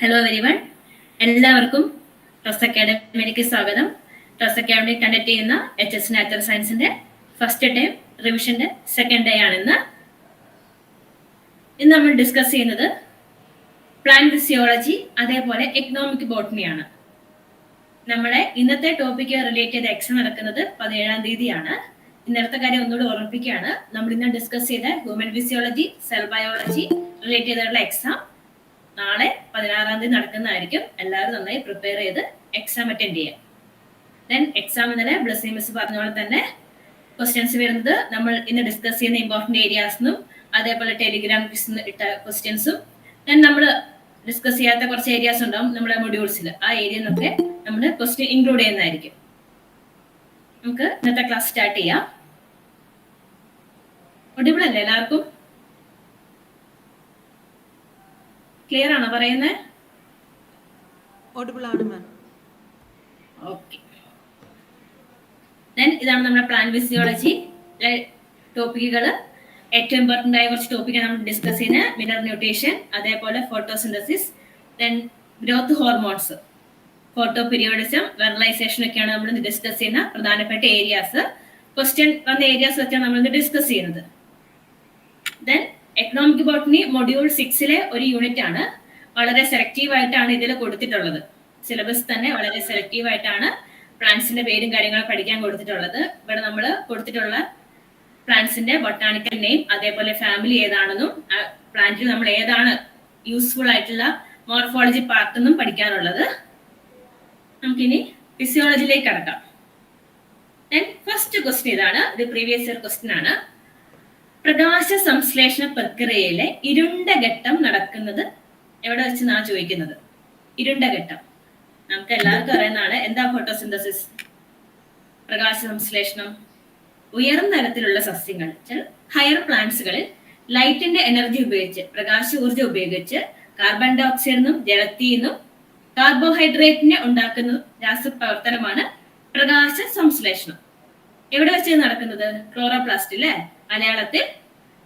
Hello everyone, എല്ലാവർക്കും trust അക്കാഡമിയിലേക്ക് സ്വാഗതം. Trust academy conduct ചെയ്യുന്ന HS നാച്ചുറൽ സയൻസിന്റെ ഫസ്റ്റ് ടൈം റിവിഷന്റെ സെക്കൻഡ് ഡേ ആണെന്ന്. ഇന്ന് നമ്മൾ ഡിസ്കസ് ചെയ്യുന്നത് പ്ലാന്റ് ഫിസിയോളജി അതേപോലെ എക്കണോമിക് ബോട്ടണിയാണ്. നമ്മുടെ ഇന്നത്തെ ടോപ്പിക്ക് റിലേറ്റ് ചെയ്ത എക്സാം നടക്കുന്നത് 17-ാം തീയതിയാണ്. ഇന്നത്തെ കാര്യം ഒന്നുകൂടി ഓർമ്മിപ്പിക്കുകയാണ്. നമ്മൾ ഇന്ന് ഡിസ്കസ് ചെയ്ത human physiology, cell biology relate ചെയ്തിട്ടുള്ള എക്സാം നാളെ 16-ാം തീയതി നടക്കുന്നതായിരിക്കും. എല്ലാവരും നന്നായി പ്രിപ്പയർ ചെയ്ത് എക്സാം അറ്റൻഡ് ചെയ്യാം. ദെൻ എക്സാം ഇന്നലെ ബ്ലസ്സി മിസ് പറഞ്ഞ പോലെ തന്നെ ക്വസ്റ്റ്യൻസ് വരുന്നത് നമ്മൾ ഇന്ന് ഡിസ്കസ് ചെയ്യുന്ന ഇമ്പോർട്ടന്റ് ഏരിയാസിനും അതേപോലെ ടെലിഗ്രാം ഇട്ട ക്വസ്റ്റ്യൻസും ദെൻ നമ്മൾ ഡിസ്കസ് ചെയ്യാത്ത കുറച്ച് ഏരിയാസ് ഉണ്ടാവും നമ്മുടെ മൊഡ്യൂൾസിൽ. ആ ഏരിയ നിന്നൊക്കെ നമ്മൾ ക്വസ്റ്റ്യൻ ഇൻക്ലൂഡ് ചെയ്യുന്നതായിരിക്കും. നമുക്ക് ഇന്നത്തെ ക്ലാസ് സ്റ്റാർട്ട് ചെയ്യാം. ഒഡിബിൾ അല്ലേ എല്ലാവർക്കും? ക്ലിയർ ആണോ പറയുന്നത്? ഓഡിബിൾ ആണ് മാം. ഓക്കെ. ദെൻ ഇതാണ് നമ്മുടെ പ്ലാന്റ് ഫിസിയോളജി ടോപ്പിക്കുകൾ. ഏറ്റവും ഇമ്പോർട്ടന്റ് ആയ കുറച്ച് ടോപ്പിക്കാണ് നമ്മൾ ഡിസ്കസ് ചെയ്യുന്നത്. മിനറൽ ന്യൂട്രീഷൻ, അതേപോലെ photosynthesis, then growth hormones, photoperiodism, vernalisation ഒക്കെയാണ് നമ്മൾ ഇന്ന് ഡിസ്കസ് ചെയ്യുന്ന പ്രധാനപ്പെട്ട ഏരിയാസ്. ക്വസ്റ്റ്യൻ വന്ന ഏരിയാസ് വെച്ചാണ് നമ്മൾ ഇന്ന് ഡിസ്കസ് ചെയ്യുന്നത്. ദെൻ എക്കണോമിക് ബോട്ടണി മൊഡ്യൂൾ 6-ലെ ഒരു യൂണിറ്റ് ആണ്. വളരെ സെലക്റ്റീവ് ആയിട്ടാണ് ഇതിൽ കൊടുത്തിട്ടുള്ളത്. സിലബസ് തന്നെ വളരെ സെലക്റ്റീവ് ആയിട്ടാണ് പ്ലാന്റ്സിന്റെ പേരും കാര്യങ്ങളും പഠിക്കാൻ കൊടുത്തിട്ടുള്ളത്. ഇവിടെ നമ്മൾ കൊടുത്തിട്ടുള്ള പ്ലാന്റ്സിന്റെ ബൊട്ടാണിക്കൽ നെയിം, അതേപോലെ ഫാമിലി ഏതാണെന്നും പ്ലാന്റിൽ നമ്മൾ ഏതാണ് യൂസ്ഫുൾ ആയിട്ടുള്ള മോർഫോളജി പാർട്ട് എന്നും പഠിക്കാനുള്ളത്. നമുക്കിനി ഫിസിയോളജിയിലേക്ക് കടക്കാം. ഫസ്റ്റ് ക്വസ്റ്റ്യൻ ഇതാണ്. ഇത് പ്രീവിയസ് ഇയർ ക്വസ്റ്റ്യൻ ആണ്. പ്രകാശ സംശ്ലേഷണ പ്രക്രിയയിലെ ഇരുണ്ട ഘട്ടം നടക്കുന്നത് എവിടെ വെച്ചെന്നാണ് ചോദിക്കുന്നത്. ഇരുണ്ട ഘട്ടം നമുക്ക് എല്ലാവർക്കും അറിയുന്നതാണ്. എന്താ ഫോട്ടോസിന്തസിസ്? പ്രകാശ സംശ്ലേഷണം. ഉയർന്ന തരത്തിലുള്ള സസ്യങ്ങൾ, ഹയർ പ്ലാന്റ്സുകളിൽ ലൈറ്റിന്റെ എനർജി ഉപയോഗിച്ച്, പ്രകാശ ഊർജ്ജം ഉപയോഗിച്ച് കാർബൺ ഡൈ ഓക്സൈഡിനും ജലത്തിന്നും കാർബോഹൈഡ്രേറ്റിനെ ഉണ്ടാക്കുന്ന രാസപ്രവർത്തനമാണ് പ്രകാശ സംശ്ലേഷണം. എവിടെ വെച്ച് നടക്കുന്നത്? ക്ലോറോപ്ലാസ്റ്റ് അല്ലെ, മലയാളത്തിൽ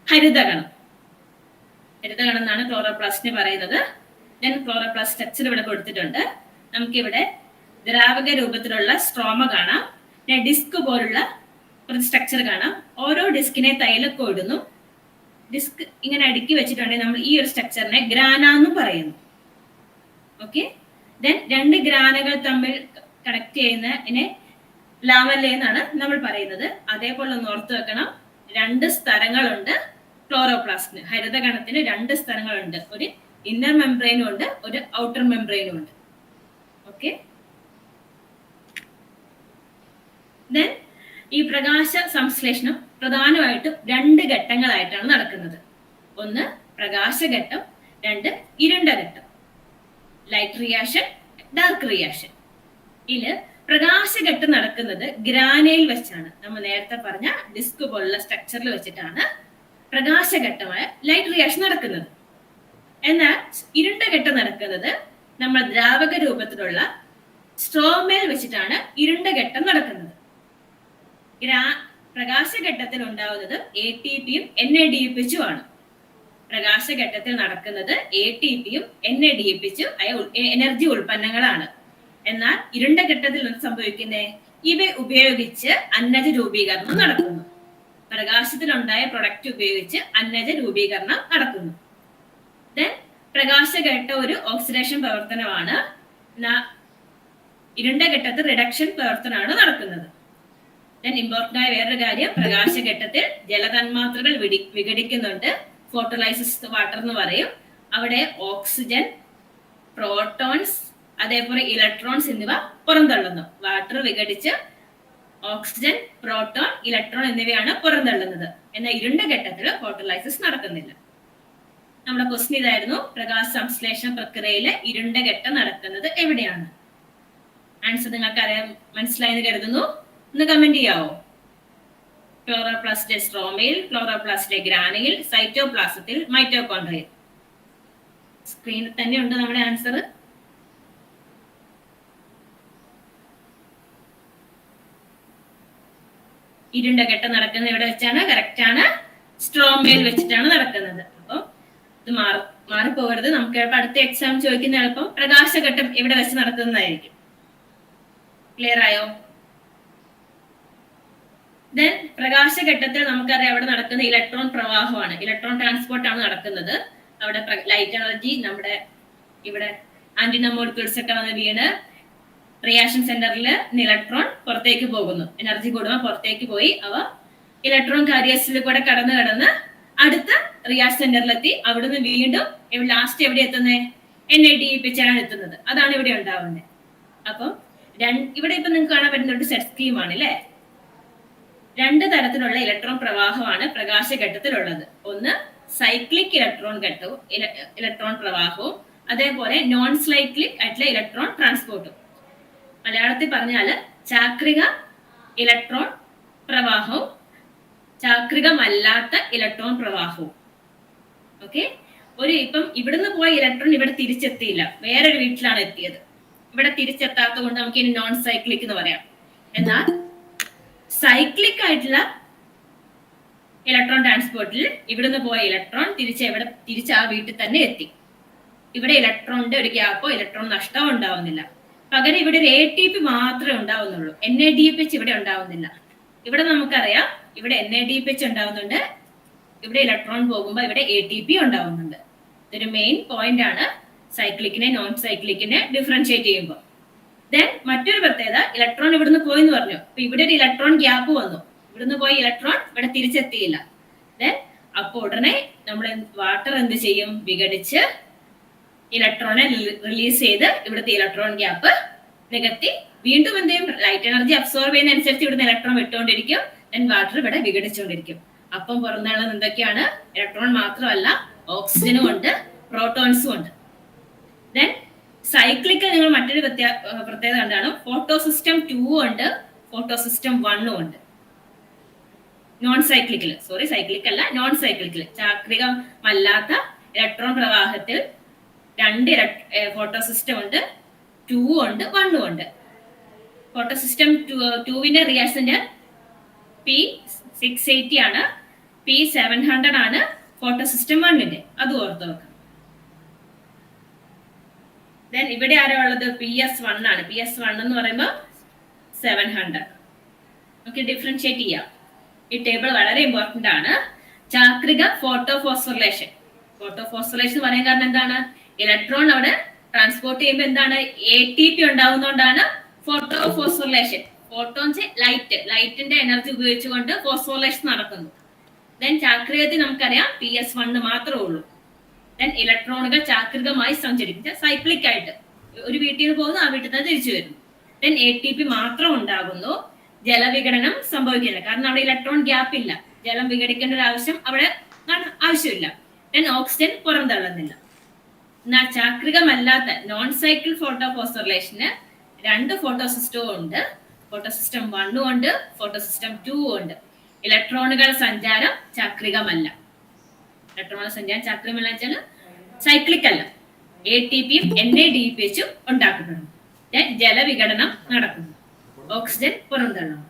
ഹരിതകണം. ഹരിതകണം എന്നാണ് ക്ലോറോപ്ലാസ്റ്റിനെ പറയുന്നത്. ദെൻ ക്ലോറോപ്ലാസ്റ്റ് സ്ട്രക്ചർ ഇവിടെ കൊടുത്തിട്ടുണ്ട്. നമുക്കിവിടെ ദ്രാവക രൂപത്തിലുള്ള സ്ട്രോമ കാണാം, ഡിസ്ക് പോലുള്ള ഒരു സ്ട്രക്ചർ കാണാം. ഓരോ ഡിസ്കിനെ തൈലൊക്കെ ഇടുന്നു. ഡിസ്ക് ഇങ്ങനെ അടുക്കി വെച്ചിട്ടുണ്ടെങ്കിൽ നമ്മൾ ഈ ഒരു സ്ട്രക്ചറിനെ ഗ്രാന എന്ന് പറയുന്നു. ഓക്കെ. ദെൻ രണ്ട് ഗ്രാനകൾ തമ്മിൽ കണക്ട് ചെയ്യുന്നതിനെ ലാമല്ല എന്നാണ് നമ്മൾ പറയുന്നത്. അതേപോലെ ഒന്ന് ഓർത്ത് വെക്കണം, രണ്ട് സ്ഥലങ്ങളുണ്ട് ക്ലോറോപ്ലാസ്റ്റിന്. ഹരിതകണത്തിന് രണ്ട് സ്ഥലങ്ങളുണ്ട്. ഒരു ഇന്നർ മെംബ്രെയിനും ഉണ്ട്, ഒരു ഔട്ടർ മെംബ്രെയിനും ഉണ്ട്. ഓക്കെ. ദെൻ ഈ പ്രകാശ സംശ്ലേഷണം പ്രധാനമായിട്ടും രണ്ട് ഘട്ടങ്ങളായിട്ടാണ് നടക്കുന്നത്. ഒന്ന് പ്രകാശഘട്ടം, രണ്ട് ഇരുണ്ട ഘട്ടം. Light reaction, dark reaction. ഇതില് പ്രകാശഘട്ടം നടക്കുന്നത് ഗ്രാനയിൽ വെച്ചാണ്. നമ്മൾ നേരത്തെ പറഞ്ഞ ഡിസ്ക് പോലുള്ള സ്ട്രക്ചറിൽ വെച്ചിട്ടാണ് പ്രകാശഘട്ടമായ ലൈറ്റ് റിയാക്ഷൻ നടക്കുന്നത്. എന്നാൽ ഇരുണ്ട ഘട്ടം നടക്കുന്നത് നമ്മൾ ദ്രാവക രൂപത്തിലുള്ള സ്ട്രോമയിൽ വെച്ചിട്ടാണ് ഇരുണ്ട ഘട്ടം നടക്കുന്നത്. പ്രകാശഘട്ടത്തിൽ ഉണ്ടാവുന്നത് ATPയും NADH ആണ്. പ്രകാശഘട്ടത്തിൽ നടക്കുന്നത് ATPയും NADH എനർജി ഉൽപ്പന്നങ്ങളാണ്. എന്നാൽ ഇരുണ്ട ഘട്ടത്തിൽ സംഭവിക്കുന്നത് ഇവ ഉപയോഗിച്ച് അന്നജ രൂപീകരണം നടക്കുന്നു. പ്രകാശത്തിലുണ്ടായ പ്രൊഡക്റ്റ് ഉപയോഗിച്ച് അന്നജ രൂപീകരണം നടക്കുന്നു. ദെൻ പ്രകാശഘട്ട ഒരു ഓക്സിഡേഷൻ പ്രവർത്തനമാണ്. ഇരുണ്ട ഘട്ടത്തിൽ റിഡക്ഷൻ പ്രവർത്തനമാണ് നടക്കുന്നത്. ദെൻ ഇമ്പോർട്ടന്റ് ആയ വേറൊരു കാര്യം, പ്രകാശഘട്ടത്തിൽ ജലതന്മാത്രകൾ വിഘടിക്കുന്നുണ്ട്. ഫോട്ടോലൈസിസ് വാട്ടർ എന്ന് പറയും. അവിടെ ഓക്സിജൻ, പ്രോട്ടോൺസ്, അതേപോലെ ഇലക്ട്രോൺസ് എന്നിവ പുറന്തള്ളുന്നു. വാട്ടർ വിഘടിച്ച് ഓക്സിജൻ, പ്രോട്ടോൺ, ഇലക്ട്രോൺ എന്നിവയാണ് പുറന്തള്ളുന്നത്. എന്നാൽ ഇരുണ്ട ഘട്ടത്തിൽ ഫോട്ടോലൈസിസ് നടക്കുന്നില്ല. നമ്മുടെ ക്വസ്റ്റ്യൻ ഇതായിരുന്നു, പ്രകാശ സംശ്ലേഷണ പ്രക്രിയയിലെ ഇരുണ്ട ഘട്ടം നടക്കുന്നത് എവിടെയാണ്? ആൻസർ നിങ്ങൾക്ക് അറിയാൻ മനസ്സിലായെന്ന് കരുതുന്നു. ഒന്ന് കമന്റ് ചെയ്യാവോ? ക്ലോറോപ്ലാസ്റ്റിലെ സ്ട്രോമയിൽ, ക്ലോറോപ്ലാസ്റ്റിലെ ഗ്രാനയിൽ, സൈറ്റോപ്ലാസത്തിൽ, മൈറ്റോകോൺഡ്രിയയിൽ. സ്ക്രീനിൽ തന്നെ ഉണ്ട് നമ്മുടെ ആൻസർ. ഇരുണ്ട ഘട്ടം നടക്കുന്നത് എവിടെ വെച്ചാണ്? കറക്റ്റ് ആണ്, സ്ട്രോമയിൽ വെച്ചിട്ടാണ് നടക്കുന്നത്. അപ്പോൾ ഇത് മാറിപ്പോകരുത്. നമുക്ക് അടുത്ത എക്സാം ചോദിക്കുന്ന എളുപ്പം പ്രകാശഘട്ടം എവിടെ വെച്ച് നടക്കുന്നതായിരിക്കും. ക്ലിയർ ആയോ? ദെൻ പ്രകാശഘട്ടത്തിൽ നമുക്കറിയാം അവിടെ നടക്കുന്ന ഇലക്ട്രോൺ പ്രവാഹമാണ്, ഇലക്ട്രോൺ ട്രാൻസ്പോർട്ട് ആണ് നടക്കുന്നത്. അവിടെ ലൈറ്റ് എനർജി നമ്മുടെ ഇവിടെ ആന്റിന മോളിക്യൂൾസ് ഒക്കെ വന്ന് വീണ് റിയാക്ഷൻ സെന്ററിൽ ഇലക്ട്രോൺ പുറത്തേക്ക് പോകുന്നു. എനർജി കൂടുമ്പോൾ പുറത്തേക്ക് പോയി അവ ഇലക്ട്രോൺ കാരിയേഴ്സിൽ കൂടെ കടന്ന് അടുത്ത റിയാക്ഷൻ സെന്ററിലെത്തി അവിടുന്ന് വീണ്ടും ലാസ്റ്റ് എവിടെ എത്തുന്നത്? NADH ആണ് എത്തുന്നത്. അതാണ് ഇവിടെ ഉണ്ടാവുന്നത്. അപ്പം ഇവിടെ ഇപ്പൊ നിങ്ങൾക്ക് കാണാൻ പറ്റുന്ന ഒരു സെറ്റ് സ്കീമാണ് അല്ലെ. 2 തരത്തിലുള്ള ഇലക്ട്രോൺ പ്രവാഹമാണ് പ്രകാശഘട്ടത്തിലുള്ളത്. ഒന്ന് സൈക്ലിക് ഇലക്ട്രോൺ പ്രവാഹവും അതേപോലെ നോൺ സൈക്ലിക് ആയിട്ടുള്ള ഇലക്ട്രോൺ ട്രാൻസ്പോർട്ടും. മലയാളത്തിൽ പറഞ്ഞാല് ചാക്രിക ഇലക്ട്രോൺ പ്രവാഹവും ചാക്രികമല്ലാത്ത ഇലക്ട്രോൺ പ്രവാഹവും. ഓക്കെ, ഇപ്പം ഇവിടുന്ന് പോയ ഇലക്ട്രോൺ ഇവിടെ തിരിച്ചെത്തിയില്ല, വേറൊരു വീട്ടിലാണ് എത്തിയത്. ഇവിടെ തിരിച്ചെത്താത്തത് കൊണ്ട് നമുക്ക് ഇനി നോൺ സൈക്ലിക് എന്ന് പറയാം. എന്നാൽ സൈക്ലിക് ആയിട്ടുള്ള ഇലക്ട്രോൺ ട്രാൻസ്പോർട്ടിൽ ഇവിടുന്ന് പോയ ഇലക്ട്രോൺ തിരിച്ച് ആ വീട്ടിൽ തന്നെ എത്തി. ഇവിടെ ഇലക്ട്രോണിന്റെ ഒരു ഗ്യാപ്പോ ഇലക്ട്രോൺ നഷ്ടമോ ഉണ്ടാവുന്നില്ല. പകരം ഇവിടെ ഒരു ATP മാത്രമേ ഉണ്ടാവുന്നുള്ളൂ. NADH ഇവിടെ ഉണ്ടാവുന്നില്ല. ഇവിടെ നമുക്കറിയാം ഇവിടെ NADH ഉണ്ടാവുന്നുണ്ട്, ഇവിടെ ഇലക്ട്രോൺ പോകുമ്പോൾ ഇവിടെ ATP ഉണ്ടാവുന്നുണ്ട്. ഇതൊരു മെയിൻ പോയിന്റ് ആണ് സൈക്ലിക്കിനെ നോൺ സൈക്ലിക്കിനെ ഡിഫറൻഷിയേറ്റ് ചെയ്യുമ്പോൾ. ദെൻ മറ്റൊരു പ്രത്യേകത, ഇലക്ട്രോൺ ഇവിടുന്ന് പോയി എന്ന് പറഞ്ഞു. അപ്പൊ ഇവിടെ ഒരു ഇലക്ട്രോൺ ഗ്യാപ്പ് വന്നു, ഇവിടുന്ന് പോയി ഇലക്ട്രോൺ ഇവിടെ തിരിച്ചെത്തിയില്ല. ദെൻ അപ്പൊ ഉടനെ നമ്മൾ വാട്ടർ എന്ത് ചെയ്യും? വിഘടിച്ച് ഇലക്ട്രോണെ റിലീസ് ചെയ്ത് ഇവിടുത്തെ ഇലക്ട്രോൺ ഗ്യാപ്പ് നികത്തി വീണ്ടും എന്ത് ചെയ്യും? ലൈറ്റ് എനർജി അബ്സോർബ് ചെയ്യുന്നതനുസരിച്ച് ഇവിടുന്ന് ഇലക്ട്രോൺ വിട്ടുകൊണ്ടിരിക്കും. ദെൻ വാട്ടർ ഇവിടെ വിഘടിച്ചുകൊണ്ടിരിക്കും. അപ്പം പുറന്തള്ളുന്നത് എന്തൊക്കെയാണ്? ഇലക്ട്രോൺ മാത്രമല്ല, ഓക്സിജനും ഉണ്ട്, പ്രോട്ടോൺസും ഉണ്ട്. ദെൻ സൈക്ലിക്ക് നിങ്ങൾ മറ്റൊരു പ്രത്യേകത കണ്ടാണ്, ഫോട്ടോസിസ്റ്റം 2 ഉണ്ട്, ഫോട്ടോസിസ്റ്റം 1 ഉണ്ട്. നോൺ സൈക്ലിക്കിൽ സൈക്ലിക് അല്ല, നോൺ സൈക്ലിക്കിൽ ചാക്രികമല്ലാത്ത ഇലക്ട്രോൺ പ്രവാഹത്തിൽ 2 ഫോട്ടോസിസ്റ്റം ഉണ്ട്, 2 ഉണ്ട്, 1 ഉണ്ട്. ഫോട്ടോസിസ്റ്റം 2വിന്റെ റിയാക്ഷന്റെ P680 ആണ്, P700 ആണ് ഫോട്ടോസിസ്റ്റം 1ന്റെ. അത് ഓർത്ത് വെക്കണം. ദെൻ ഇവിടെ ആരാ ഉള്ളത്? PS1 ആണ്. PS1 എന്ന് പറയുമ്പോൾ 700. നമുക്ക് ഡിഫറൻഷിയേറ്റ് ചെയ്യാം. ഈ ടേബിൾ വളരെ ഇമ്പോർട്ടന്റ് ആണ്. ചാക്രിക ഫോട്ടോഫോസ്ഫോറിലേഷൻ എന്ന് പറയാൻ കാരണം എന്താണ്? ഇലക്ട്രോൺ അവിടെ ട്രാൻസ്പോർട്ട് ചെയ്യുമ്പോൾ എന്താണ്? ATP ഉണ്ടാവുന്നതുകൊണ്ടാണ് ഫോട്ടോഫോസ്ഫോറിലേഷൻ. ഫോട്ടോൺസ് ലൈറ്റിന്റെ എനർജി ഉപയോഗിച്ചുകൊണ്ട് ഫോസ്ഫോറിലേഷൻ നടക്കുന്നു. ദെൻ ചാക്രികത്തിൽ നമുക്കറിയാം PS1 മാത്രമേ ഉള്ളൂ. ദെൻ ഇലക്ട്രോണുകൾ ചാക്രികമായി സഞ്ചരിക്കുക, സൈക്ലിക് ആയിട്ട് ഒരു വീട്ടിൽ നിന്ന് പോകുന്നു, ആ വീട്ടിൽ നിന്ന് തിരിച്ചു വരുന്നു. ദെൻ ATP മാത്രം ഉണ്ടാകുന്നു, ജലവിഘടനം സംഭവിക്കില്ല. കാരണം അവിടെ ഇലക്ട്രോൺ ഗ്യാപ്പ് ഇല്ല, ജലം വിഘടിക്കേണ്ട ഒരു ആവശ്യം അവിടെ ആവശ്യമില്ല. ദെൻ ഓക്സിജൻ പുറന്തള്ളുന്നില്ല. എന്നാൽ ചാക്രികമല്ലാത്ത നോൺ സൈക്കിൾ ഫോട്ടോഫോസ്ഫോറിലേഷന് 2 ഫോട്ടോസിസ്റ്റവും ഉണ്ട്. ഫോട്ടോസിസ്റ്റം 1 ഉണ്ട്, ഫോട്ടോസിസ്റ്റം 2 ഉണ്ട്. ഇലക്ട്രോണുകൾ സഞ്ചാരം ചാക്രികമല്ല. ഇലക്ട്രോണുകൾ സഞ്ചാരം ചാക്രികമല്ല വെച്ചാൽ സൈക്ലിക് അല്ല. ATPയും NADPHും ഉണ്ടാക്കപ്പെടുന്നു. ജലവിഘടനം നടക്കുന്നു, ഓക്സിജൻ പുറന്തള്ളുന്നു.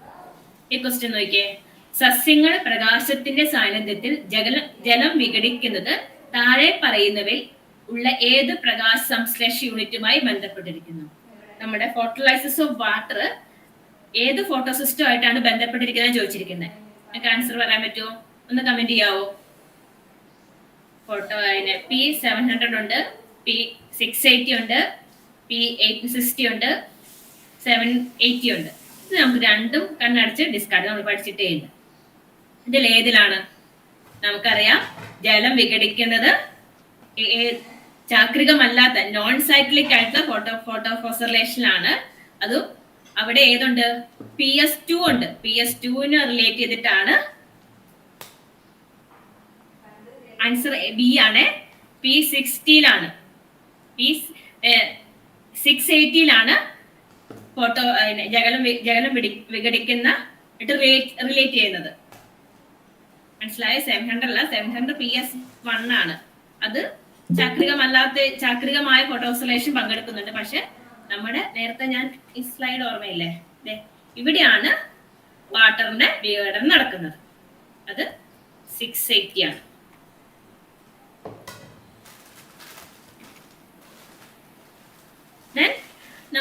ഈ ക്വസ്റ്റ്യൻ നോക്കിയേ. സസ്യങ്ങൾ പ്രകാശത്തിന്റെ സാന്നിധ്യത്തിൽ ജലം വിഘടിക്കുന്നത് താഴെ പറയുന്നവയിൽ ഉള്ള ഏത് പ്രകാശ സംശ്ലേഷ യൂണിറ്റുമായി ബന്ധപ്പെട്ടിരിക്കുന്നു? നമ്മുടെ ഫോട്ടോലൈസിസ് ഓഫ് വാട്ടർ ഏത് ഫോട്ടോസിസ്റ്റം ആയിട്ടാണ് ബന്ധപ്പെട്ടിരിക്കുന്നത് ചോദിച്ചിരിക്കുന്നത്. നിങ്ങൾക്ക് ആൻസർ പറയാൻ പറ്റുമോ? ഒന്ന് കമന്റ് ചെയ്യാവോ? P700 ഉണ്ട്, P680 ഉണ്ട്, P860 ഉണ്ട്, 780 ഉണ്ട്. ഇത് നമുക്ക് രണ്ടും കണ്ണടച്ച് ഡിസ്കാർഡ് നമ്മൾ പഠിച്ചിട്ടേ ഇല്ല. ഇതിൽ ഏതിലാണ്? നമുക്കറിയാം ജലം വിഘടിക്കുന്നത് ചാക്രികമല്ലാത്ത നോൺ സൈക്ലിക് ആയിട്ടുള്ള ഫോട്ടോഫോസ്ഫോറിലേഷനിലാണ്. അതും അവിടെ ഏതുണ്ട്? PS2 ഉണ്ട്. PS2ന് റിലേറ്റ് ചെയ്തിട്ടാണ് ആൻസർ ബി ആണ്. P60യിലാണ്, P680യിലാണ് ജലം വിഘടിക്കുന്ന റിലേറ്റ് ചെയ്യുന്നത്. മനസ്സിലായ? 700 അല്ല, 700 PS1 ആണ്. അത് ചാക്രികമായ ഫോട്ടോഫോസ്ഫോറിലേഷൻ പങ്കെടുക്കുന്നുണ്ട്. പക്ഷെ നമ്മുടെ നേരത്തെ ഞാൻ ഈ സ്ലൈഡ് ഓർമ്മയില്ലേ, ഇവിടെയാണ് വാട്ടറിന്റെ വിഘടനം നടക്കുന്നത്. അത് 680 ആണ്.